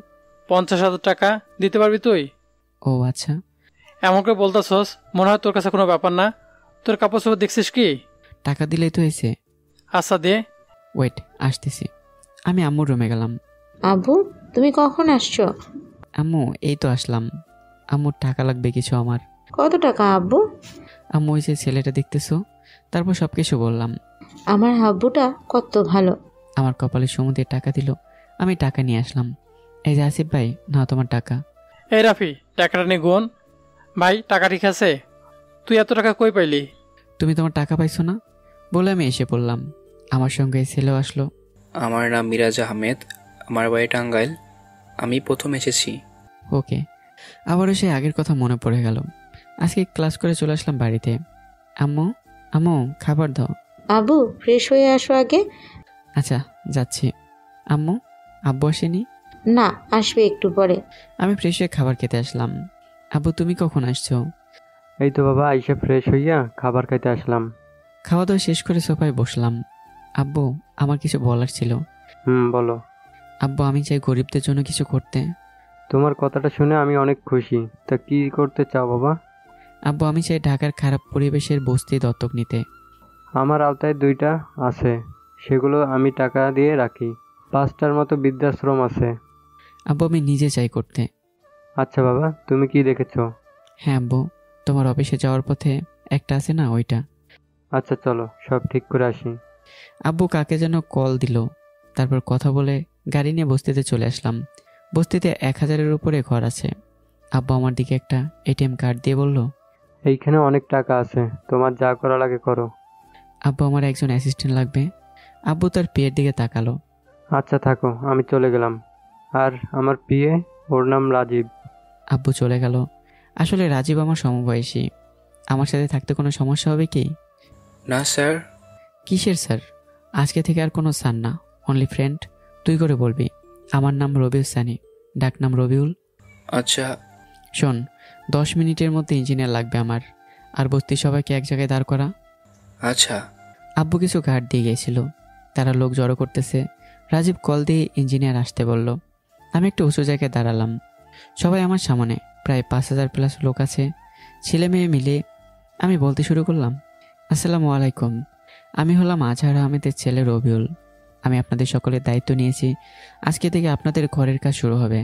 50,000 টাকা দিতে পারবি তুই? ও আচ্ছা। এমন করে বলতেছস মনে হয় তোর কাছে কোনো ব্যাপার না। তোর কাপড় চোপড় দেখছিস কি? টাকা দিলেই তো এসে। আচ্ছা দে। ওয়েট, আসতেছি। আমি আম্মুর রুমে গেলাম। আব্বু, তুমি কখন আসছো? আম্মু এই তো আসলাম। আম্মুর টাকা লাগবে কিছু আমার। কত টাকা আব্বু? আম্মু ওই যে ছেলেটা দেখতেছো। তারপর সবকিছু বললাম। আমার আব্বুটা কত ভালো। আমার কপালে সমুদ্রে টাকা দিল। আমি টাকা নিয়ে আসলাম। এই যে আসিফ ভাই, না তোমার টাকা। এই রাফি, টাকাটা নে গুন। ভাই টাকা ঠিক আছে? তুই এত টাকা কই পাইলি? তুমি তোমার টাকা পাইছো না বলে আমি এসে পড়লাম। আমার সঙ্গে এই ছেলেও আসলো। আমার নাম মিরাজ আহমেদ, আমার বাড়ি টাঙ্গাইল। আমি প্রথম এসেছি। ওকে। আবারও সে আগের কথা মনে পড়ে গেল। আজকে ক্লাস করে চলে আসলাম বাড়িতে। আম্মু আম্মু খাবার দাও। আব্বু ফ্রেশ হয়ে আসো আগে। আচ্ছা যাচ্ছি। আম্মু আব্বু আসেনি? না, আসবে একটু পরে। আমি ফ্রেশ হয়ে খাবার খেতে আসলাম। আব্বু তুমি কখন আসছো? এই তো বাবা, আইসা ফ্রেশ হইয়া খাবার খাইতে আসলাম। খাওয়া দাওয়া শেষ করে সোফায় বসলাম। আব্বু আমার কিছু বলার ছিল। বলো। আব্বু আমি চাই গরিবদের জন্য কিছু করতে। তোমার কথাটা শুনে আমি অনেক খুশি। তা কি করতে চাও বাবা? আব্বু আমি চাই ঢাকার খারাপ পরিবেশের বস্তি দত্তক নিতে। আমার আওতায় 2টা আছে, সেগুলো আমি টাকা দিয়ে রাখি। 5টার মতো বৃদ্ধাশ্রম আছে। আব্বু আমি নিজে চাই করতে। আচ্ছা বাবা, তুমি কি দেখেছো? হ্যাঁ আব্বু, তোমার অফিসে যাওয়ার পথে একটা আছে না, ওইটা। আচ্ছা চলো, সব ঠিক করে আসি। আব্বু কাকে যেন কল দিল। তারপর কথা বলে গাড়ি নিয়ে বস্তিতে চলে আসলাম। বস্তিতে 1000-এর উপরে ঘর আছে। আব্বু আমার দিকে একটা এটিএম কার্ড দিয়ে বলল, এইখানে অনেক টাকা আছে, তোমার যা করা লাগে করো। আব্বু আমার একজন অ্যাসিস্ট্যান্ট লাগবে। আব্বু তার পিয়ের দিকে তাকালো। আচ্ছা থাকো, আমি চলে গেলাম। আর আমার পিয়ে, ওর নাম রাজীব। আব্বু চলে গেল। আসলে রাজীব আমার সমবয়সী। আমার সাথে থাকতে কোনো সমস্যা হবে কি? না স্যার। কিসের স্যার? আজকে থেকে আর কোনো স্যার না, অনলি ফ্রেন্ড। তুই করে বলবি। আমার নাম রবিউল সানি, ডাক নাম রবিউল। আচ্ছা। শোন, 10 মিনিটের মধ্যে ইঞ্জিনিয়ার লাগবে আমার। আর বস্তি সবাইকে এক জায়গায় দাঁড় করা। আচ্ছা। আব্বু কিছু গার্ড দিয়ে গিয়েছিল, তারা লোক জড়ো করতেছে। রাজীব কল দিয়ে ইঞ্জিনিয়ার আসতে বলল। আমি একটু উঁচু জায়গায় দাঁড়ালাম। সবাই আমার সামনে, প্রায় 5000+ লোক আছে, ছেলে মেয়ে মিলে। আমি বলতে শুরু করলাম, আসসালামু আলাইকুম, আমি হলাম আজহার আহমেদের ছেলে রবিউল। আমি আপনাদের সকলের দায়িত্ব নিয়েছি। আজকে থেকে আপনাদের ঘরের কাজ শুরু হবে।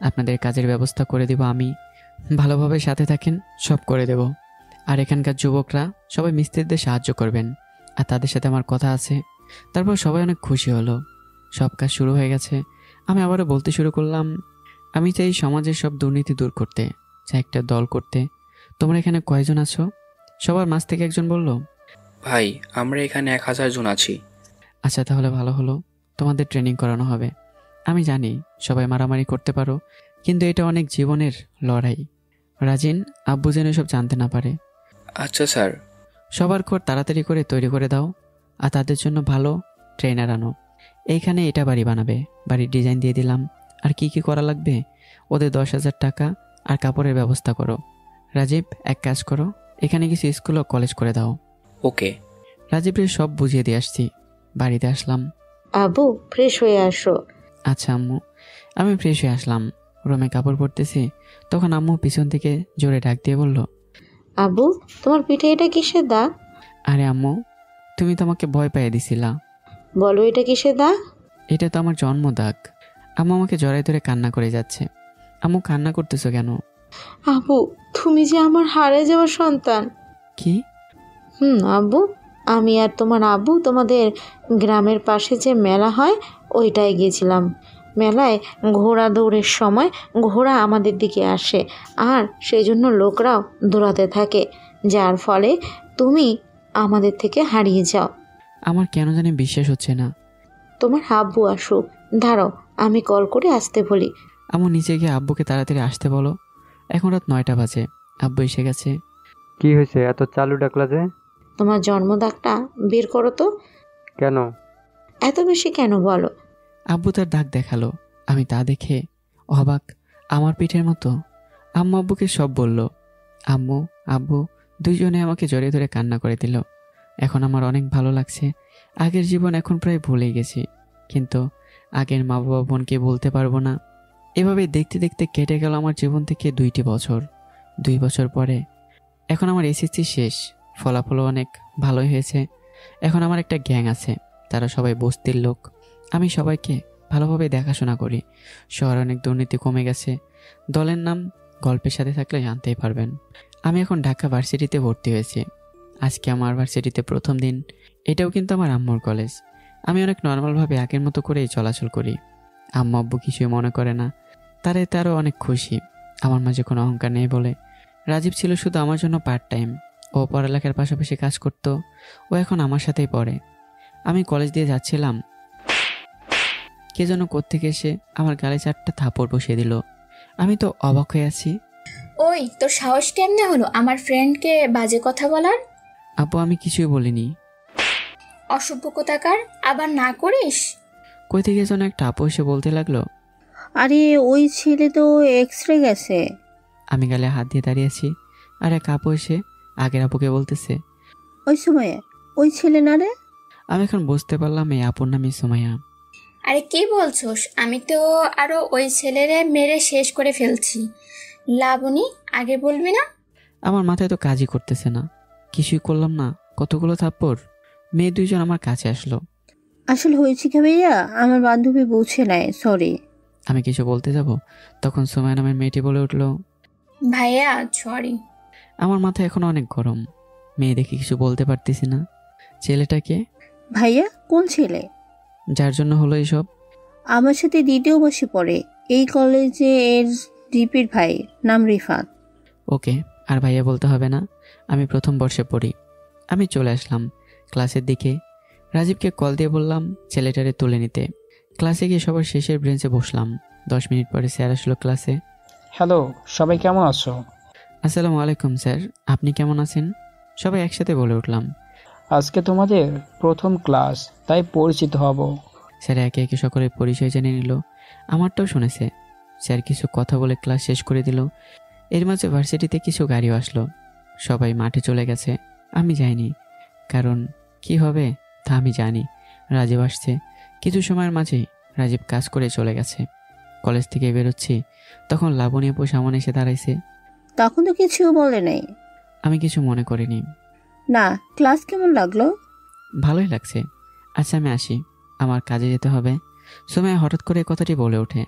আপনাদের কাজের ব্যবস্থা করে দেব আমি। ভালোভাবে সাথে থাকেন, সব করে দেব। আর এখানকার যুবকরা সবাই মিস্ত্রিদের সাহায্য করবেন, আর তাদের সাথে আমার কথা আছে। তারপর সবাই অনেক খুশি হলো। সব কাজ শুরু হয়ে গেছে। আমি আবারও বলতে শুরু করলাম, আমি চাই সমাজের সব দুর্নীতি দূর করতে, চাই একটা দল করতে। তোমরা এখানে কয়জন আছো? সবার মাঝ থেকে একজন বলল, ভাই আমরা এখানে 1000 জন আছি। আচ্ছা তাহলে ভালো হলো, তোমাদের ট্রেনিং করানো হবে। আমি জানি সবাই মারামারি করতে পারো, কিন্তু এটা অনেক জীবনের লড়াই। রাজিন, আব্বু যেন সব জানতে না পারে। আচ্ছা স্যার। সবার ঘর তাড়াতাড়ি করে তৈরি করে দাও, আর তাদের জন্য ভালো ট্রেনার আনো। এইখানে এটা বাড়ি বানাবে, বাড়ির ডিজাইন দিয়ে দিলাম। আর কি কি করা লাগবে, ওদের 10,000 টাকা আর কাপড়ের ব্যবস্থা করো। রাজীব, এক কাজ করো, এখানে কিছু স্কুল ও কলেজ করে দাও। ওকে। রাজীবের সব বুঝিয়ে দিয়ে আসছি। বাড়িতে আসলাম। আব্বু ফ্রেশ হয়ে আসো। আচ্ছা আম্মু। আমি ফ্রেশ হয়ে আসলাম, রুমে কাপড় পরতেছি, তখন আম্মু পিছন থেকে জোরে ডাক দিয়ে বলল, আব্বু তোমার পিঠে এটা কিসের দাগ? আরে আম্মু, তুমি তো আমাকে ভয় পাইয়ে দিছিলা। বলো এটা কিসের দাগ? এটা তো আমার জন্ম দাগ। আম্মু আমাকে জড়াই ধরে কান্না করে যাচ্ছে। আম্মু, কান্না করতেছো কেন? আব্বু তুমি যে আমার হারিয়ে যাওয়া সন্তান। কি? আব্বু, আমি আর তোমার আব্বু তোমাদের গ্রামের পাশে যে মেলা হয় ওইটায় গিয়েছিলাম। মেলায় ঘোড়া দৌড়ের সময় ঘোড়া আমাদের দিকে আসে, আর সেই জন্য লোকরাও দৌড়াতে থাকে, যার ফলে তুমি আমাদের থেকে হারিয়ে যাও। আমার কেন জানি বিশ্বাস হচ্ছে না। তোমার আব্বু আসুক, দাঁড়াও আমি কল করে আসতে বলি। আম্মু, নিচে গিয়ে আব্বুকে তাড়াতাড়ি আসতে বলো। এখন রাত 9টা বাজে, আব্বু এসে গেছে। কি হয়েছে, এত চালু ডাকলা যে? তোমার জন্মদাগটা বের করো তো। কেন? এত বেশি কেন বলো? আব্বু তার দাগ দেখালো। আমি তা দেখে অবাক, আমার পিঠের মতো। আম্মু আব্বুকে সব বলল। আম্মু আব্বু দুইজনে আমাকে জড়িয়ে ধরে কান্না করে দিল। এখন আমার অনেক ভালো লাগছে। আগের জীবন এখন প্রায় ভুলে গেছি, কিন্তু আগের মা বাবা বোনকে বলতে পারবো না। এভাবে দেখতে দেখতে কেটে গেল আমার জীবন থেকে 2টি বছর। 2 বছর পরে এখন আমার এসএসসি শেষ, ফলাফলও অনেক ভালোই হয়েছে। এখন আমার একটা গ্যাং আছে, তারা সবাই বস্তির লোক। আমি সবাইকে ভালোভাবে দেখাশোনা করি। শহরে অনেক দুর্নীতি কমে গেছে। দলের নাম গল্পের সাথে থাকলে জানতেই পারবেন। আমি এখন ঢাকা ভার্সিটিতে ভর্তি হয়েছি। আজকে আমার ভার্সিটিতে প্রথম দিন। এটাও কিন্তু আমার আম্মুর কলেজ। আমি অনেক নর্মালভাবে আগের মতো করেই চলাচল করি। আম্মু আব্বু কিছুই মনে করে না, তারা এতে আরও অনেক খুশি। আমার মাঝে কোনো অহংকার নেই বলে। রাজীব ছিল শুধু আমার জন্য পার্ট টাইম। ও পড়ালেখার পাশাপাশি কাজ করতো। ও এখন আমার সাথেই পড়ে। আমি কলেজ দিয়ে যাচ্ছিলাম, কে যেন কোত্থেকে এসে আমার গালে 4টা থাপড় বসিয়ে দিল। আমি তো অবাক হয়ে আছি। ওই তোর সাহস কেমনে হলো আমার ফ্রেন্ডকে বাজে কথা বলার? আপু, আমি কিছুই বলিনি। অসভ্য কোথাকার, আবার না করিস। কই থেকে যেন একটা আপু এসে বলতে লাগলো, আরে ওই ছেলে তো এক্সরে গেছে। আমি গালে হাত দিয়ে দাঁড়িয়েছি, আর এক আপু এসে আগের আপুকে বলতেছে, ওই সময়ে ওই ছেলে না রে? আমি এখন বুঝতে পারলাম এই আপুর নামই সুমাইয়া। আরে কি বলছোস? আমি তো আরো ওই ছেলেরে মেরে শেষ করে ফেলছি। লাবণী, আগে বলবি না? আমার মাথায় তো কাজই করতেছে না, কিছুই করলাম না। কতগুলো থাপ্পড়। মেয়ে 2জন আমার কাছে আসলো। আসলে হয়েছে কি ভাইয়া, আমার বান্ধবী বুঝে নেয়, সরি। আমি কিছু বলতে যাব, তখন সুমাইয়া নামের মেয়েটি বলে উঠলো, ভাইয়া সরি। আমার মাথা এখন অনেক গরম। মেয়ে দেখে কিছু বলতে পারতেছি না। ছেলেটাকে? ভাইয়া কোন ছেলে? যার জন্য হলো এইসব। আমার সাথে 2য় বর্ষে পড়ে, এই কলেজে এর ডিপির ভাই, নাম রিফাত। ওকে, আর ভাইয়া বলতে হবে না, আমি প্রথম বর্ষে পড়ি। আমি চলে আসলাম ক্লাসের দিকে। রাজীবকে কল দিয়ে বললাম ছেলেটারে তুলে নিতে। ক্লাসে গিয়ে সবার শেষের বেঞ্চে বসলাম। 10 মিনিট পরে স্যার আসলো ক্লাসে। হ্যালো, সবাই কেমন আছো? আসসালামু আলাইকুম স্যার, আপনি কেমন আছেন? সবাই একসাথে বলে উঠলাম। আজকে তোমাদের প্রথম ক্লাস, তাই পরিচিত হব। স্যার একে একে সকলের পরিচয় জেনে নিল। আমারটাও শুনেছে। স্যার কিছু কথা বলে ক্লাস শেষ করে দিল। এর মাঝে ভার্সিটিতে কিছু গাড়িও আসলো। সবাই মাঠে চলে গেছে, আমি যাইনি। কারণ কি হবে তা আমি জানি। রাজীব আসছে। কিছু সময়ের মাঝেই রাজীব কাজ করে চলে গেছে। কলেজ থেকে বেরোচ্ছি, তখন লাবণী আপু সামনে এসে দাঁড়াইছে। তখন তো কিছু বলে নাই। আমি কিছু মনে করিনি। না, ক্লাস কেমন লাগলো? ভালোই লাগছে। আচ্ছা আমি আসি, আমার কাজে যেতে হবে। সুমাইয়া হঠাৎ করে কথাটি বলে ওঠে।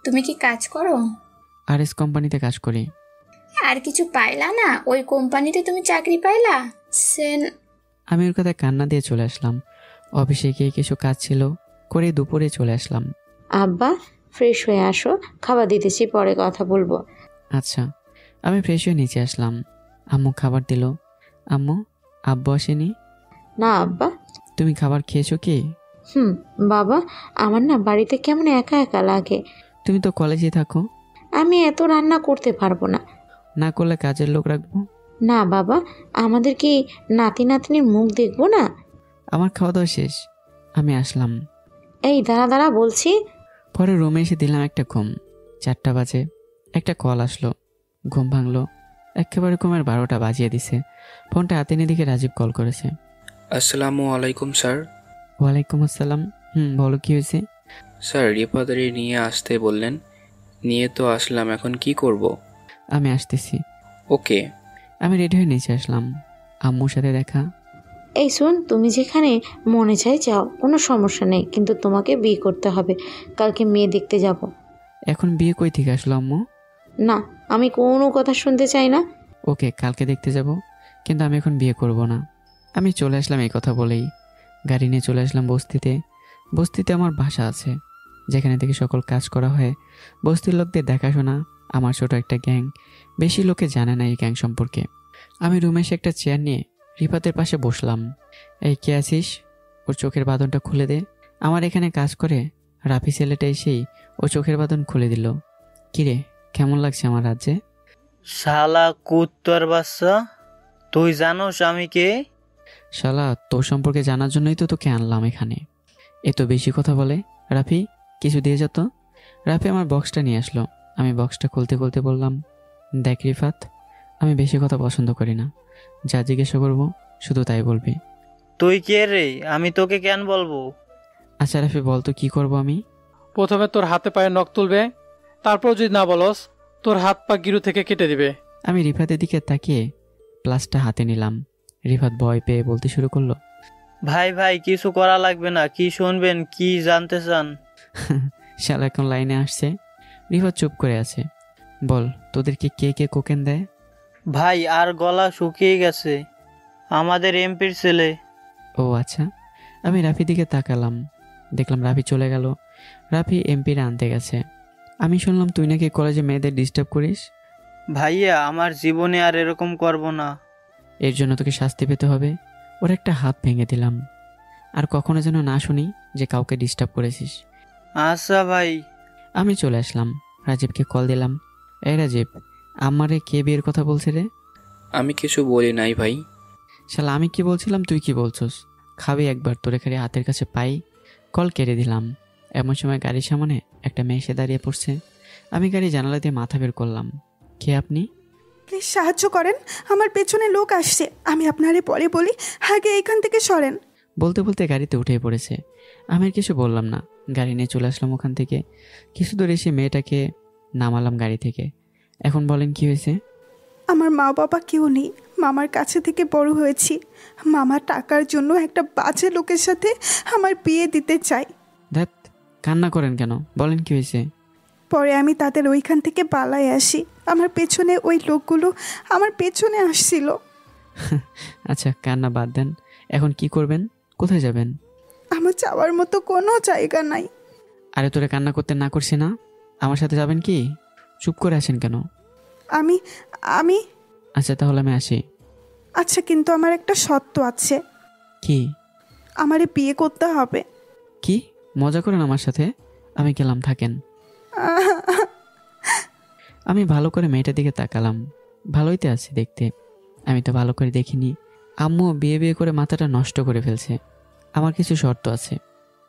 তুমি কি কাজ করো? আরএস কোম্পানিতে কাজ করি। আর কিছু পাইলা না? ওই কোম্পানিতে তুমি চাকরি পাইলা? সেন। আমি ওর কথায় কান্না দিয়ে চলে আসলাম। অফিসে গিয়ে কিছু কাজ ছিল, করে দুপুরে চলে আসলাম। আব্বা ফ্রেশ হয়ে আসো, খাবার দিতেছি, পরে কথা বলবো। আচ্ছা। আমি ফ্রেশ হয়ে নিচে আসলাম। আম্মু খাবার দিল। আম্মু, আব্বু আসেনি? না আব্বা। তুমি খাবার খেয়েছো কি? বাবা, আমার না বাড়িতে কেমন একা একা লাগে। তুমি তো কলেজে থাকো। আমি এত রান্না করতে পারবো না। না করলে কাজের লোক রাখবো। না বাবা, আমাদের কি নাতি নাতনির মুখ দেখবো না? আমার খাওয়া দাওয়া শেষ, আমি আসলাম। এই দাঁড়া দাঁড়া বলছি। পরে রুমে এসে দিলাম একটা ঘুম। 4টা বাজে একটা কল আসলো, ঘুম ভাঙলো। একেবারে ঘুমের 12টা বাজিয়ে দিছে। ফোনটা হাতে নিয়ে দেখে রাজীব কল করেছে। আসসালামু আলাইকুম স্যার। ওয়ালাইকুম আসসালাম। বলো কি হয়েছে? স্যার রিপাদারি নিয়ে আসতে বললেন, নিয়ে তো আসলাম, এখন কি করব? আমি আসতেছি। ওকে। আমি রেডি হয়ে নিচে আসলাম। আম্মুর সাথে দেখা। এই শোন, তুমি যেখানে মনে চাই যাও, কোনো সমস্যা নেই, কিন্তু তোমাকে বিয়ে করতে হবে। কালকে মেয়ে দেখতে যাব। এখন বিয়ে কই থেকে আসলো আম্মু? না, আমি কোনো কথা শুনতে চাই না। ওকে, কালকে দেখতে যাব, কিন্তু আমি এখন বিয়ে করব না। আমি চলে আসলাম এই কথা বলেই। গাড়ি নিয়ে চলে আসলাম বস্তিতে। বস্তিতে আমার বাসা আছে, যেখানে থেকে সকল কাজ করা হয়। বস্তির লোকদের দেখাশোনা আমার ছোট একটা গ্যাং। বেশি লোকে জানে না এই গ্যাং সম্পর্কে। আমি রুমে এসে একটা চেয়ার নিয়ে রিফাতের পাশে বসলাম। এই কে আছিস? ওর চোখের বাঁধনটা খুলে দে। আমার এখানে কাজ করে রাফি ছেলেটা এসেই ও চোখের বাঁধন খুলে দিল। কিরে, কেমন লাগছে আমার রাজ্যে? শালা কুত্তর বাচ্চা, তুই জানোস আমি কে? শালা, তোর সম্পর্কে জানার জন্যই তো তোকে আনলাম এখানে। এ তো বেশি কথা বলে। রাফি, কিছু দিয়ে যেত। রাফি আমার বক্সটা নিয়ে আসলো। আমি বক্সটা খুলতে খুলতে বললাম, দেখ রিফাত, আমি বেশি কথা পছন্দ করি না। যা জিজ্ঞাসা করবো শুধু তাই বলবি। তুই কে রে? আমি তোকে কেন বলবো? আচ্ছা রাফি, বল তো কি করবো আমি? প্রথমে তোর হাতে পায়ে নখ তুলবে, তারপর যদি না বলস তোর হাত পা গিরু থেকে কেটে দিবে। আমি রিফাতের দিকে তাকিয়ে প্লাসটা হাতে নিলাম। রিফাত ভয় পেয়ে বলতে শুরু করলো, ভাই ভাই কিছু করা লাগবে না, কি শুনবেন, কি জানতে চান? শালা এখন লাইনে আসছে। রিফাত চুপ করে আছে। বল, তোদেরকে কে কে কোকেন দেয়? ভাই আর গলা শুকিয়ে গেছে, আমাদের এমপির ছেলে। ও আচ্ছা। আমি রাফির দিকে তাকালাম, দেখলাম রাফি চলে গেল। রাফি এমপিরা আনতে গেছে। আমি শুনলাম তুই নাকি কলেজে মেয়েদের ডিস্টার্ব করিস। ভাইয়া, আমার জীবনে আর এরকম করব না। এর জন্য তোকে শাস্তি পেতে হবে। ওর একটা হাত ভেঙে দিলাম। আর কখনো যেন না শুনি যে কাউকে ডিস্টার্ব করেছিস। আচ্ছা ভাই। আমি চলে আসলাম। রাজীবকে কল দিলাম। এই রাজীব, আমারে কে বিয়ের কথা বলছে রে? আমি কিছু বলি নাই ভাই। শালা, আমি কি বলছিলাম তুই কি বলছস? খাবি একবার, তোরে খালি হাতের কাছে পাই। কল কেটে দিলাম। এমন সময় গাড়ির সামনে একটা মেয়ে এসে দাঁড়িয়ে পড়ছে। আমি গাড়ি জানালা দিয়ে মাথা বের করলাম। কে আপনি? প্লিজ সাহায্য করেন, আমার পেছনে লোক আসছে। আমি আপনারে পরে বলি, আগে এখান থেকে সরেন। বলতে বলতে গাড়িতে উঠে পড়েছে। আমি আর কিছু বললাম না, গাড়ি নিয়ে চলে আসলাম ওখান থেকে। কিছু দূর এসে মেয়েটাকে নামালাম গাড়ি থেকে। এখন বলেন কি হয়েছে? আমার মা বাবা কেউ নেই, মামার কাছে থেকে বড় হয়েছি। মামা টাকার জন্য একটা বাজে লোকের সাথে আমার বিয়ে দিতে চাই। ধ্যাত, কান্না করেন কেন? বলেন কি হয়েছে? পরে আমি তাদের ওইখান থেকে পালাই আসি। আমার পেছনে ওই লোকগুলো আমার পেছনে আসছিল। আচ্ছা, কান্না বাদ দেন। এখন কি করবেন? কোথায় যাবেন? আমার যাওয়ার মতো কোনো জায়গা নাই। আরে তোরে কান্না করতে না করছি না? আমার সাথে যাবেন কি? চুপ করে আসেন কেন? আমি আমি আচ্ছা তাহলে আমি আসি। আচ্ছা, কিন্তু আমার একটা শর্ত আছে। কি? আমারে বিয়ে করতে হবে। কি মজা করেন আমার সাথে? আমি গেলাম, থাকেন। আমি ভালো করে মেয়েটার দিকে তাকালাম। ভালোই তো আছে দেখতে। আমি তো ভালো করে দেখিনি। আম্মু বিয়ে বিয়ে করে মাথাটা নষ্ট করে ফেলছে। আমার কিছু শর্ত আছে।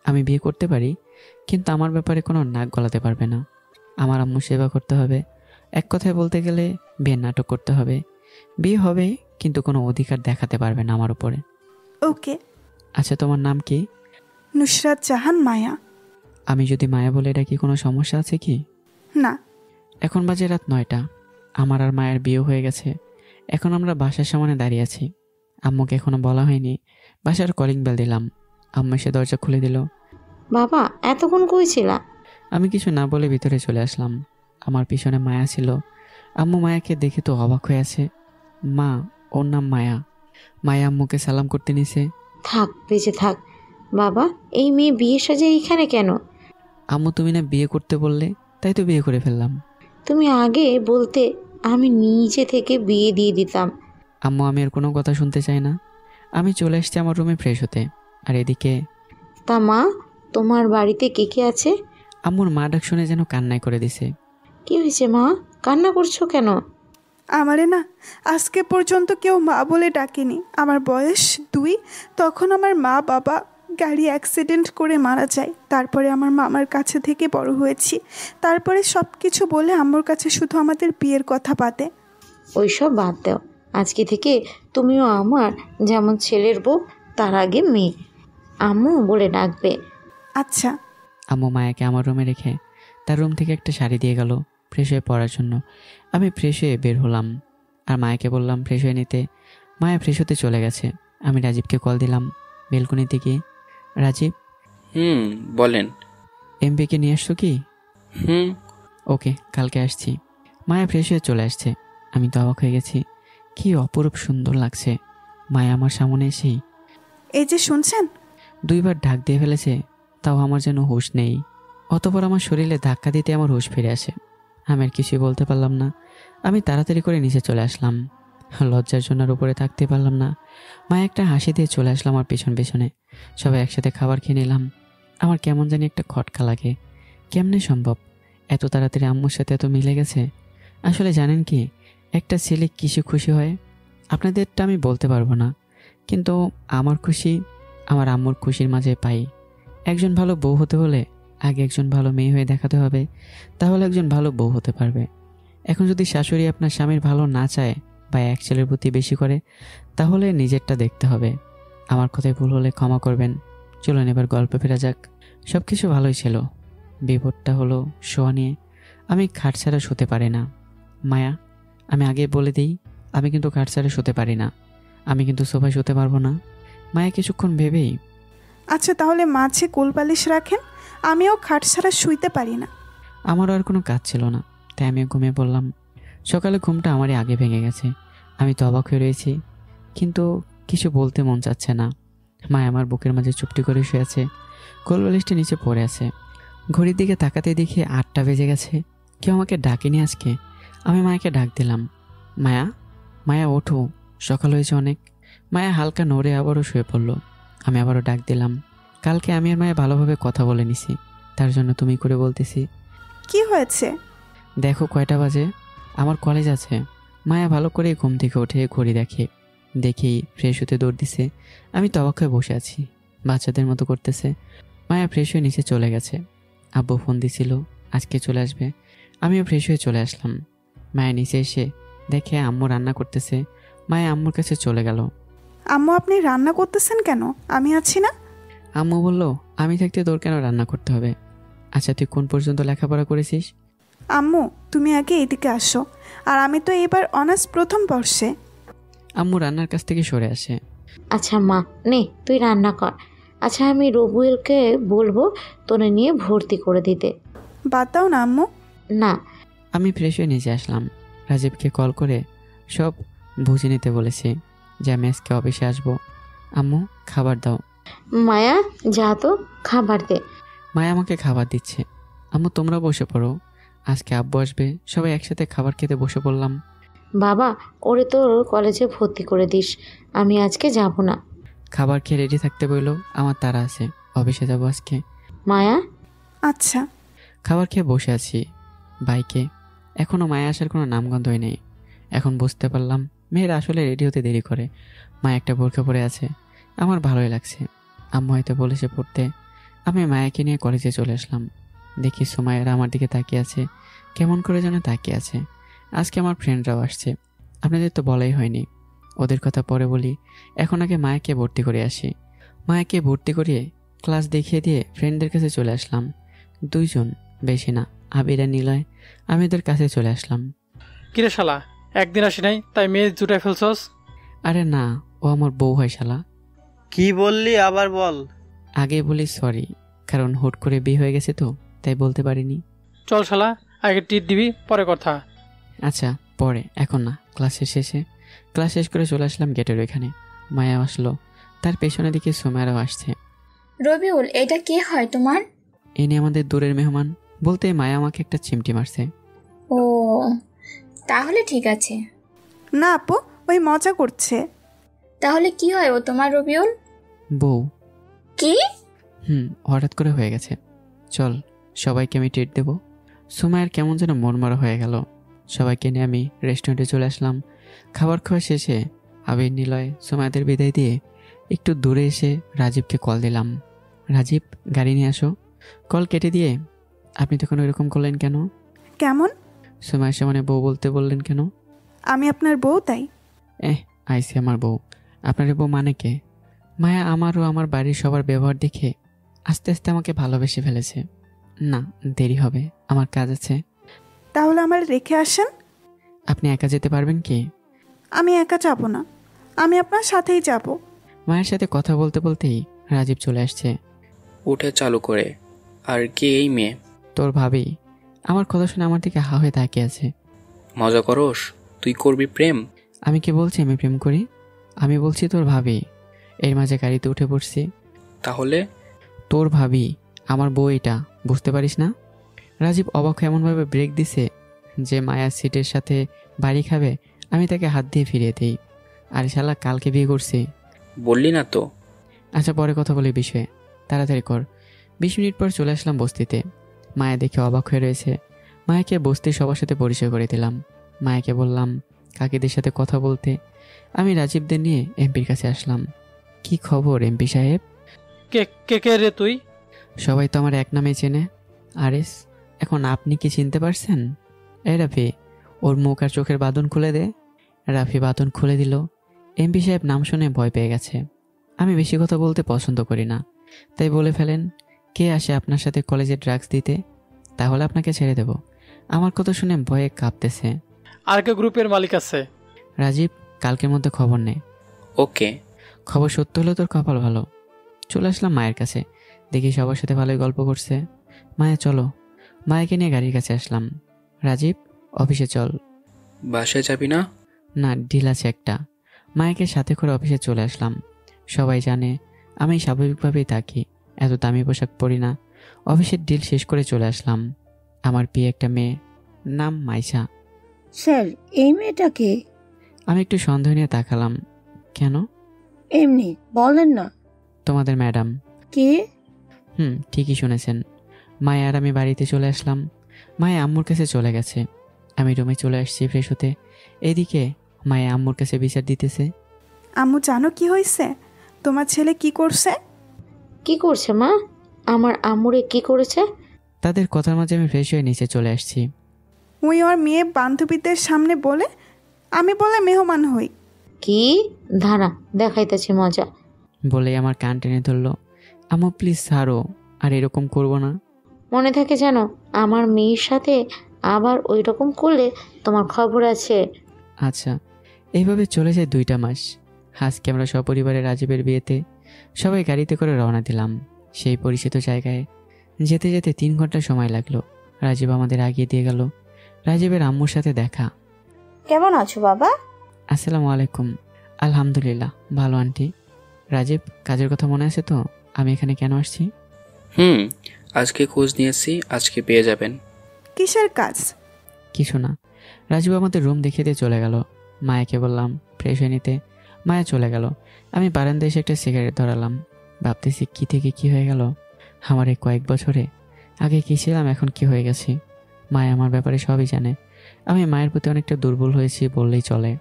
আমি বিয়ে করতে পারি, কিন্তু আমার ব্যাপারে কোনো নাক গলাতে পারবে না। আমার আম্মু সেবা করতে হবে। এক কথায় বলতে গেলে বিয়ের নাটক করতে হবে। বিয়ে হবে, কিন্তু কোনো অধিকার দেখাতে পারবে না আমার উপরে। ওকে। আচ্ছা, তোমার নাম কি? নুসরাত জাহান মায়া। আমি যদি মায়া বলে এটা কি কোনো সমস্যা আছে কি? না। এখন বাজে রাত 9টা। আমার আর মায়ের বিয়ে হয়ে গেছে। এখন আমরা বাসার সামনে দাঁড়িয়ে আছি। আম্মুকে এখনো বলা হয়নি। বাসার কলিং বেল দিলাম। আম্মু এসে দরজা খুলে দিল। বাবা, এতক্ষণ কই ছিলা? আমি কিছু না বলে ভিতরে চলে আসলাম। আমার পিছনে মায়া ছিল। আম্মু মায়াকে দেখে তো অবাক হয়ে আছে। মা, ওর নাম মায়া। মায়া আম্মুকে সালাম করতে নিছে। থাক, বেঁচে থাক। বাবা, এই মেয়ে বিয়ে সাজে এইখানে কেন? আম্মু, তুমি না বিয়ে করতে বললে, তাই তো বিয়ে করে ফেললাম। তুমি আগে বলতে আমি নিজে থেকে বিয়ে দিয়ে দিতাম। আম্মু, আমি আর কোনো কথা শুনতে চাই না। আমি চলে এসেছি আমার রুমে ফ্রেশ হতে। আর এদিকে তা মা, তোমার বাড়িতে কে কে আছে? আম্মুর মা ডাক শুনে যেন কান্নাই করে দিছে। কি হয়েছে মা, কান্না করছো কেন? আমারে না আজকে পর্যন্ত কেউ মা বলে ডাকেনি। আমার বয়স 2, তখন আমার মা বাবা গাড়ি অ্যাক্সিডেন্ট করে মারা যায়। তারপরে আমার মামার কাছে থেকে বড় হয়েছি। তারপরে সব কিছু বলে আম্মুর কাছে শুধু আমাদের বিয়ের কথা বাদে। ওইসব বাদ দাও, আজকে থেকে তুমিও আমার যেমন ছেলের বউ তার আগে মেয়ে, আম্মু বলে ডাকবে। আচ্ছা। আম্মু মায়াকে আমার রুমে রেখে তার রুম থেকে একটা শাড়ি দিয়ে গেল ফ্রেশ হয়ে পড়ার জন্য। আমি ফ্রেশ হয়ে বের হলাম আর মায়াকে বললাম ফ্রেশ হয়ে নিতে। মায়া ফ্রেশ হতে চলে গেছে। আমি রাজীবকে কল দিলাম বেলকনিতে গিয়ে। রাজীব। বলেন। এমপিকে নিয়ে আসছো কি? ওকে, কালকে আসছি। মায়া ফ্রেশ হয়ে চলে আসছে। আমি তো অবাক হয়ে গেছি, কি অপরূপ সুন্দর লাগছে। মায়া আমার সামনে এসেই এই যে শুনছেন, 2 বার ঢাক দিয়ে ফেলেছে, তাও আমার যেন হুঁশ নেই। অতপর আমার শরীরে ধাক্কা দিতে আমার হুঁশ ফিরে আসে। আমি আর কিছুই বলতে পারলাম না। আমি তাড়াতাড়ি করে নিচে চলে আসলাম। লজ্জার জন্য আর উপরে থাকতে পারলাম না। মায়া একটা হাসি দিয়ে চলে আসলাম আমার পেছন পেছনে। সবাই একসাথে খাবার খেয়ে নিলাম। আমার কেমন জানি একটা খটকা লাগে। কেমনে সম্ভব এত তাড়াতাড়ি আম্মুর সাথে এত মিলে গেছে? আসলে জানেন কি, একটা ছেলে কিসে খুশি হয় আপনাদেরটা আমি বলতে পারবো না, কিন্তু আমার খুশি আমার আম্মুর খুশির মাঝে পাই। একজন ভালো বউ হতে হলে আগে একজন ভালো মেয়ে হয়ে দেখাতে হবে, তাহলে একজন ভালো বউ হতে পারবে। এখন যদি শাশুড়ি আপনার স্বামীর ভালো না চায় বা এক ছেলের প্রতি বেশি করে, তাহলে নিজেরটা দেখতে হবে। আমার কথায় ভুল হলে ক্ষমা করবেন। চলুন এবার গল্পে ফেরা যাক। সব কিছু ভালোই ছিল, বিপদটা হলো শোয়া নিয়ে। আমি খাট ছাড়া শুতে পারি না। মায়া, আমি আগে বলে দিই, আমি কিন্তু খাট ছাড়া শুতে পারি না। আমি কিন্তু সোফায় শুতে পারবো না। মায়া কিছুক্ষণ ভেবেই, আচ্ছা তাহলে মাঝে কোলবালিশ রাখেন, আমিও খাট ছাড়া শুইতে পারি না। আমারও আর কোনো কাজ ছিল না, তাই আমি ঘুমিয়ে পড়লাম। সকালে ঘুমটা আমারই আগে ভেঙে গেছে। আমি তো অবাক হয়ে রয়েছি, কিন্তু কিছু বলতে মন চাচ্ছে না। মায়া আমার বুকের মাঝে চুপটি করে শুয়ে আছে, কোলবালিশটা নিচে পড়ে আছে। ঘড়ির দিকে তাকাতে দেখি 8টা বেজে গেছে। কেউ আমাকে ডাকেনি আজকে। আমি মায়াকে ডাক দিলাম, মায়া, মায়া ওঠো, সকাল হয়েছে অনেক। মায়া হালকা নড়ে আবারও শুয়ে পড়ল। আমি আবারও ডাক দিলাম। কালকে আমি আর মায়া ভালোভাবে কথা বলে নিছি, তার জন্য তুমি করে বলতেছি। কি হয়েছে? দেখো কয়টা বাজে, আমার কলেজ আছে। মায়া ভালো করে ঘুম থেকে উঠে ঘড়ি দেখি ফ্রেশ হতে দৌড় দিছে। আমি তো অবাক হয়ে বসে আছি, বাচ্চাদের মতো করতেছে। মায়া ফ্রেশ হয়ে নিচে চলে গেছে। আব্বু ফোন দিছিল আজকে চলে আসবে। আমিও ফ্রেশ হয়ে চলে আসলাম। মায়া নিচে এসে দেখে আম্মু রান্না করতেছে। মায়া আম্মুর কাছে চলে গেল। আম্মু আপনি রান্না করতেছেন কেন? আমি আছি না। আম্মু বলল, আমি থাকতে তোর কেন রান্না করতে হবে? আচ্ছা তুই কোন পর্যন্ত লেখাপড়া করেছিস? আম্মু তুমি আগে এদিকে আসো, আর আমি তো এবার অনার্স প্রথম বর্ষে। আম্মু রান্নার কাছ থেকে সরে আসে। আচ্ছা মা, নে তুই রান্না কর। আচ্ছা আমি রবুয়েলকে বলবো তোরে নিয়ে ভর্তি করে দিতে। বাদ দাও না আম্মু। না। আমি ফ্রেশ হয়ে নিচে আসলাম। রাজীবকে কল করে সব বুঝে নিতে বলেছি যে আমি আজকে অফিসে আসবো। আম্মু খাবার দাও। মায়া যা তো খাবার দে। মায়া আমাকে খাবার দিচ্ছে। আম্মু তোমরা বসে পড়ো, আজকে আব্বু আসবে, সবাই একসাথে খাবার খেতে বসে পড়লাম। বাবা ওরে তোর কলেজে ভর্তি করে দিস, আমি আজকে যাব না। খাবার খেয়ে রেডি থাকতে বললো, আমার তারা আছে, অফিসে যাবো আজকে। মায়া। আচ্ছা। খাবার খেয়ে বসে আছি বাইকে। এখনো মায়া আসার কোনো নামগন্ধই নেই। এখন বুঝতে পারলাম মেয়েরা আসলে রেডি হতে দেরি করে। মা একটা বোরখা পরে আছে, আমার ভালোই লাগছে। আম্মু হয়তো বলেছে পড়তে। আমি মায়াকে নিয়ে কলেজে চলে আসলাম। দেখি সুমাইয়ারা আমার দিকে তাকিয়ে আছে, কেমন করে যেন তাকিয়ে আছে। আজকে আমার ফ্রেন্ডরাও আসছে, আপনাদের তো বলাই হয়নি। ওদের কথা পরে বলি, এখন আগে মায়াকে ভর্তি করে আসি। মায়াকে ভর্তি করিয়ে ক্লাস দেখিয়ে দিয়ে ফ্রেন্ডদের কাছে চলে আসলাম। 2 জন, বেশি না, আবির আর নিলয়। আমি ওদের কাছে চলে আসলাম। কিরে শালা, একদিন আসি নাই তাই মেয়ে জুটাই ফেলছস? আরে না, ও আমার বউ হয় শালা। কি বললি আবার বল। আগে বলি সরি, কারণ হুট করে বিয়ে হয়ে গেছে তো, তাই বলতে পারিনি। চল শালা, আগে টিট দিবি পরে কথা। আচ্ছা পরে, এখন না, ক্লাসের শেষে। ক্লাস শেষ করে চলে আসলাম গেটের ওইখানে। মায়া আসলো, তার পেছনে দিকে সুমাইয়ারাও আসছে। রবিউল, এটা কে হয় তোমার? এনে আমাদের দূরের মেহমান। বলতে মায়া আমাকে একটা চিমটি মারছে। ও তাহলে ঠিক আছে। না আপু, ওই মজা করছে। তাহলে কি হয় ও তোমার রবিউল? বউ। কি? হঠাৎ করে হয়ে গেছে। চল, সবাইকে আমি ট্রিট দেবো। সুমাইয়ের কেমন যেন মনমরা হয়ে গেল। সবাইকে নিয়ে আমি রেস্টুরেন্টে চলে আসলাম। খাবার খাওয়া শেষে আবির নিলয় সুমাইদের বিদায় দিয়ে একটু দূরে এসে রাজীবকে কল দিলাম। রাজীব, গাড়ি নিয়ে আসো। কল কেটে দিয়ে, আপনি তখন ওইরকম করলেন কেন? কেমন? সুমাইয়ের সামনে বউ বলতে বললেন কেন? আমি আপনার বউ তাই। আইসি আমার বউ। আপনার বউ মানে কে? মায়া আমারও আমার বাড়ির সবার ব্যবহার দেখে আস্তে আস্তে আমাকে ভালোবেসে ফেলেছে। না, দেরি হবে, আমার কাজ আছে। তাহলে আমার রেখে আসেন। আপনি একা যেতে পারবেন কি? আমি একা যাব না, আমি আপনার সাথেই যাব। মায়ের সাথে কথা বলতে বলতেই রাজীব চলে আসছে। উঠে চালু করে, আর কে এই মেয়ে? তোর ভাবি। আমার কথা শুনে আমার দিকে হা হয়ে তাকিয়ে আছে। মজা করস? তুই করবি প্রেম? আমি কি বলছি আমি প্রেম করি? আমি বলছি তোর ভাবি। এর মাঝে গাড়িতে উঠে পড়ছি। তাহলে? তোর ভাবি আমার বউ, এটা বুঝতে পারিস না? রাজীব অবাক এমনভাবে ব্রেক দিছে যে মায়ার সিটের সাথে বাড়ি খাবে। আমি তাকে হাত দিয়ে ফিরিয়ে দিই। আর শালা কালকে বিয়ে করছি। বললি না তো? আচ্ছা, পরে কথা বলি বিষয়ে, তাড়াতাড়ি কর। 20 মিনিট পর চলে আসলাম বস্তিতে। মায়া দেখে অবাক হয়ে রয়েছে। মায়াকে বস্তির সবার সাথে পরিচয় করে দিলাম। মায়াকে বললাম কাকিদের সাথে কথা বলতে। আমি রাজীবদের নিয়ে এমপির কাছে আসলাম। কি খবর এমপি সাহেব? কে কে কে রে তুই? সবাই তো আমার এক নামে চেনে, আরেস। এখন আপনি কি চিনতে পারছেন? এই রাফি, ওর মুখ আর চোখের বাঁধন খুলে দে। রাফি বাঁধন খুলে দিল। এমপি সাহেব নাম শুনে ভয় পেয়ে গেছে। আমি বেশি কথা বলতে পছন্দ করি না, তাই বলে ফেলেন, কে আসে আপনার সাথে কলেজে ড্রাগস দিতে? তাহলে আপনাকে ছেড়ে দেব। আমার কথা শুনে ভয়ে কাঁপতেছে। আর কে গ্রুপের মালিক আছে? রাজীব, কালকের মধ্যে খবর নে। ওকে। খবর সত্য হলে তোর কপাল ভালো। চলে আসলাম মায়ের কাছে। দেখি সবার সাথে ভালোই গল্প করছে। মায়া চলো। মায়াকে নিয়ে গাড়ির কাছে আসলাম। রাজীব, অফিসে চল। বাসায় যাবি না? না, ডিল আছে একটা। মায়াকে সাথে করে অফিসে চলে আসলাম। সবাই জানে আমি স্বাভাবিকভাবেই থাকি, এত দামি পোশাক পরি না। অফিসের ডিল শেষ করে চলে আসলাম। আমার বিয়ে একটা মেয়ে, নাম মাইশা। স্যার, এই মেয়েটাকে? আমি একটু সন্দেহ নিয়ে তাকালাম। কেন? এমনি বলেন না। তোমাদের ম্যাডাম। কে? ঠিকই শুনেছেন। মায়া আর আমি বাড়িতে চলে আসলাম। মায়া আম্মুর কাছে চলে গেছে। আমি রুমে চলে আসছি ফ্রেশ হতে। এদিকে মায়া আম্মুর কাছে বিচার দিতেছে। আম্মু, জানো কি হয়েছে? তোমার ছেলে কি করছে? কি করছে মা? আমার আম্মুরে কি করেছে? তাদের কথার মাঝে আমি ফ্রেশ হয়ে নিচে চলে আসছি। ওই ওর মেয়ে বান্ধবীদের সামনে বলে আমি বলে মেহমান হই। কি? ধারা দেখাইতেছি মজা। বলে আমার কান টেনে ধরলো। আম্মু প্লিজ ছাড়ো, আর এরকম করবো না। মনে থাকে জানো, আমার মেয়ের সাথে আবার ওই রকম করলে তোমার খবর আছে। আচ্ছা। এইভাবে চলে যায় 2টা মাস। আজকে আমরা সপরিবারে রাজীবের বিয়েতে সবাই গাড়িতে করে রওনা দিলাম সেই পরিচিত জায়গায়। যেতে যেতে 3 ঘন্টা সময় লাগলো। রাজীব আমাদের আগিয়ে দিয়ে গেল। রাজীবের আম্মুর সাথে দেখা। কেমন আছো বাবা? আসসালামু আলাইকুম। আলহামদুলিল্লাহ ভালো আন্টি। রাজীব, কাজের কথা মনে আছে তো? আমি এখানে কেন আসছি? আজকে খোঁজ নিয়েছি, আজকে পেয়ে যাবেন। কিসের কাজ? কিছু না। রাজীব আমাদের রুম দেখিয়ে দিয়ে চলে গেল। মায়াকে বললাম ফ্রেশ হয়ে নিতে। মায়া চলে গেল। আমি বারান্দায় এসে একটা সিগারেট ধরালাম। ভাবতেছি কি থেকে কি হয়ে গেল। আমার এই কয়েক বছরে আগে কি ছিলাম, এখন কি হয়ে গেছি। মায়া আমার ব্যাপারে সবই জানে। আমি মায়ের প্রতি অনেকটা দুর্বল হয়েছি বললেই চলে।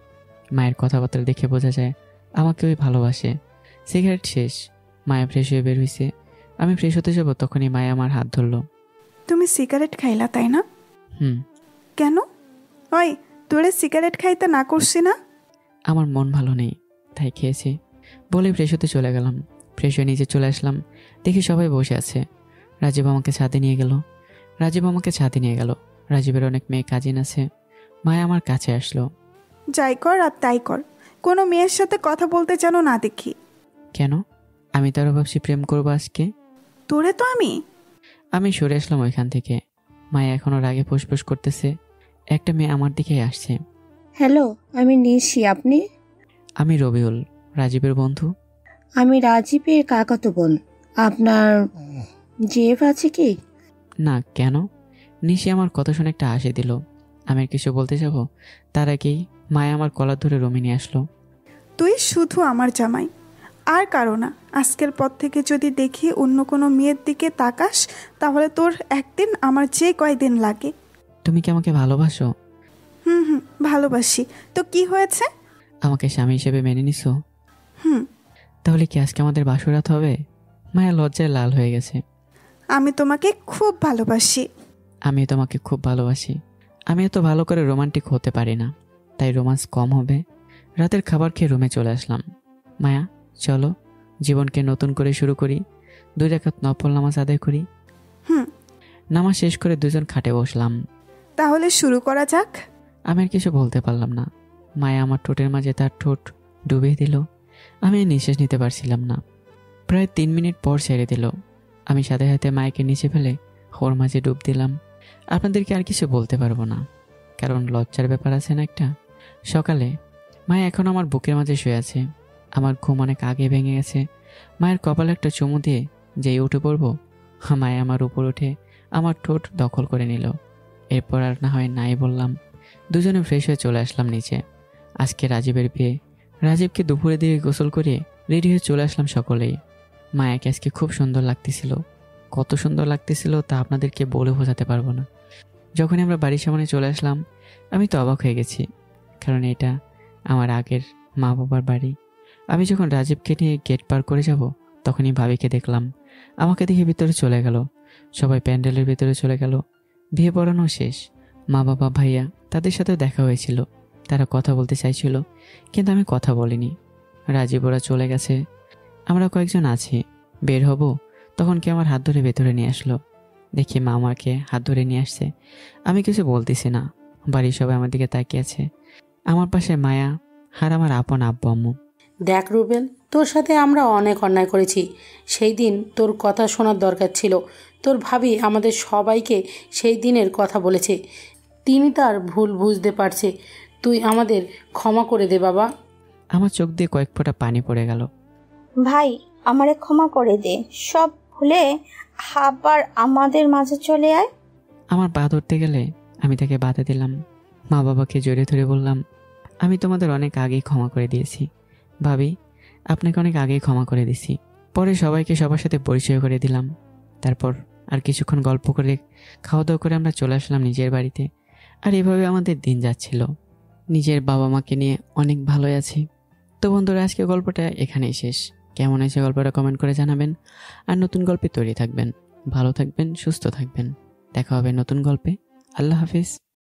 মায়ের কথাবার্তা দেখে বোঝা যায় আমাকে ওই ভালোবাসে। সিগারেট শেষ। মায়া ফ্রেশ হয়ে বের হয়েছে। আমি ফ্রেশ হতে যাব, তখনই মায়া আমার হাত ধরলো। তুমি সিগারেট খাইলা তাই না? কেন? ওই তোরে সিগারেট খাইতে না করছি না? আমার মন ভালো নেই, তাই খেয়েছি বলে ফ্রেশ হতে চলে গেলাম। ফ্রেশ হয়ে নিচে চলে আসলাম। দেখি সবাই বসে আছে। রাজীব আমাকে ছাদে নিয়ে গেল। রাজীবের অনেক মেয়ে কাজিন আছে। মায়া আমার কাছে আসলো। যাই কর আর তাই কর, কোনো মেয়ের সাথে কথা বলতে যেন না দেখি। কেন? আমি তো আরো ভাবছি প্রেম করবো আজকে। তোরে তো আমি সরে আসলাম ওইখান থেকে। মায়া এখনো রাগে ফুসফুস করতেছে। একটা মেয়ে আমার দিকে আসছে। হ্যালো, আমি নিশি। আপনি? আমি রবিউল, রাজীবের বন্ধু। আমি রাজীবের কাকাতো বোন। আপনার জেফ আছে কি? না, কেন? নিশি আমার কথা শুনে একটা হাসি দিল। আমি কিছু বলতে যাব, তার আগেই মায়া আমার কলার ধরে রুমে নিয়ে আসলো। তুই শুধু আমার জামাই, আর কারো না। আজকের পর থেকে যদি দেখি অন্য কোনো মেয়ের দিকে তাকাস, তাহলে তোর একদিন আমার যে কয়দিন লাগে। তুমি কি আমাকে ভালোবাসো? হুম, ভালোবাসি। তো কি হয়েছে? আমাকে স্বামী হিসেবে মেনে নিছো? হুম। তাহলে কি আজকে আমাদের বাসরাত হবে? মায়া লজ্জায় লাল হয়ে গেছে। আমি তোমাকে খুব ভালোবাসি। আমি তোমাকে খুব ভালোবাসি। আমি এত ভালো করে রোমান্টিক হতে পারি না, তাই রোমান্স কম হবে। রাতের খাবার খেয়ে রুমে চলে আসলাম। মায়া, চলো জীবনকে নতুন করে শুরু করি। 2 রাকাত নফল নামাজ আদায় করি। নামাজ শেষ করে দুজন খাটে বসলাম। তাহলে শুরু করা যাক। আমি আর কিছু বলতে পারলাম না। মায়া আমার ঠোঁটের মাঝে তার ঠোঁট ডুবিয়ে দিল। আমি নিঃশ্বাস নিতে পারছিলাম না। প্রায় 3 মিনিট পর ছেড়ে দিল। আমি সাথে সাথে মায়াকে নিচে ফেলে ওর মাঝে ডুব দিলাম। আপনাদেরকে আর কিছু বলতে পারবো না, কারণ লজ্জার ব্যাপার আছে না একটা। সকালে মায়া এখন আমার বুকের মাঝে শুয়ে আছে। আমার ঘুম অনেক আগে ভেঙে গেছে। মায়ের কপালে একটা চুমু দিয়ে যেই উঠে পড়বো, মায়া আমার উপর উঠে আমার ঠোঁট দখল করে নিল। এরপর আর না হয় নাই বললাম। দুজনে ফ্রেশ হয়ে চলে আসলাম নিচে। আজকে রাজীবের বিয়ে। রাজীবকে দুপুরে দিয়ে গোসল করিয়ে রেডি হয়ে চলে আসলাম সকলেই। মায়াকে আজকে খুব সুন্দর লাগতেছিল। কত সুন্দর লাগতেছিল তা আপনাদেরকে বলে বোঝাতে পারবো না। যখনই আমরা বাড়ির সামনে চলে আসলাম, আমি তো অবাক হয়ে গেছি, কারণ এটা আমার আগের মা বাবার বাড়ি। আমি যখন রাজীবকে নিয়ে গেট পার করে যাব, তখনই ভাবিকে দেখলাম। আমাকে দেখে ভিতরে চলে গেল। সবাই প্যান্ডেলের ভিতরে চলে গেল। বিয়ে পড়ানো শেষ। মা বাবা ভাইয়া তাদের সাথে দেখা হয়েছিল। তারা কথা বলতে চাইছিল, কিন্তু আমি কথা বলিনি। রাজীব ওরা চলে গেছে। আমরা কয়েকজন আছি। বের হব, তখন কি আমার হাত ধরে ভেতরে নিয়ে আসলো। দেখি মা আমাকে হাত ধরে নিয়ে আসছে। আমি কিছু বলতেছি না। বাড়ির সবাই আমার দিকে তাকিয়ে আছে। আমার পাশে মায়া আর আমার আপন আব্বু আম্মু। দেখ রুবেল, তোর সাথে আমরা অনেক অন্যায় করেছি। সেই দিন তোর কথা শোনার দরকার ছিল। তোর ভাবি আমাদের সবাইকে সেই দিনের কথা বলেছে। তিনি তার ভুল বুঝতে পারছে। তুই আমাদের ক্ষমা করে দে বাবা। আমার চোখ দিয়ে কয়েক ফোঁটা পানি পড়ে গেল। ভাই, আমারে ক্ষমা করে দে। সব ভুলে আবার আমাদের মাঝে চলে আয়। আমার পা ধরতে গেলে আমি তাকে বাধা দিলাম। মা বাবাকে জড়িয়ে ধরে বললাম, আমি তোমাদের অনেক আগেই ক্ষমা করে দিয়েছি ভাবি, আপনাকে অনেক আগেই ক্ষমা করে দিছি। পরে সবাইকে সবার সাথে পরিচয় করে দিলাম। তারপর আর কিছুক্ষণ গল্প করে খাওয়া দাওয়া করে আমরা চলে আসলাম নিজের বাড়িতে। আর এভাবে আমাদের দিন যাচ্ছিল। নিজের বাবা মাকে নিয়ে অনেক ভালোই আছি। তো বন্ধুরা, আজকে গল্পটা এখানেই শেষ। কেমন হয়েছে গল্পটা কমেন্ট করে জানাবেন। আর নতুন গল্পে তৈরি থাকবেন। ভালো থাকবেন, সুস্থ থাকবেন। দেখা হবে নতুন গল্পে। আল্লাহ হাফিজ।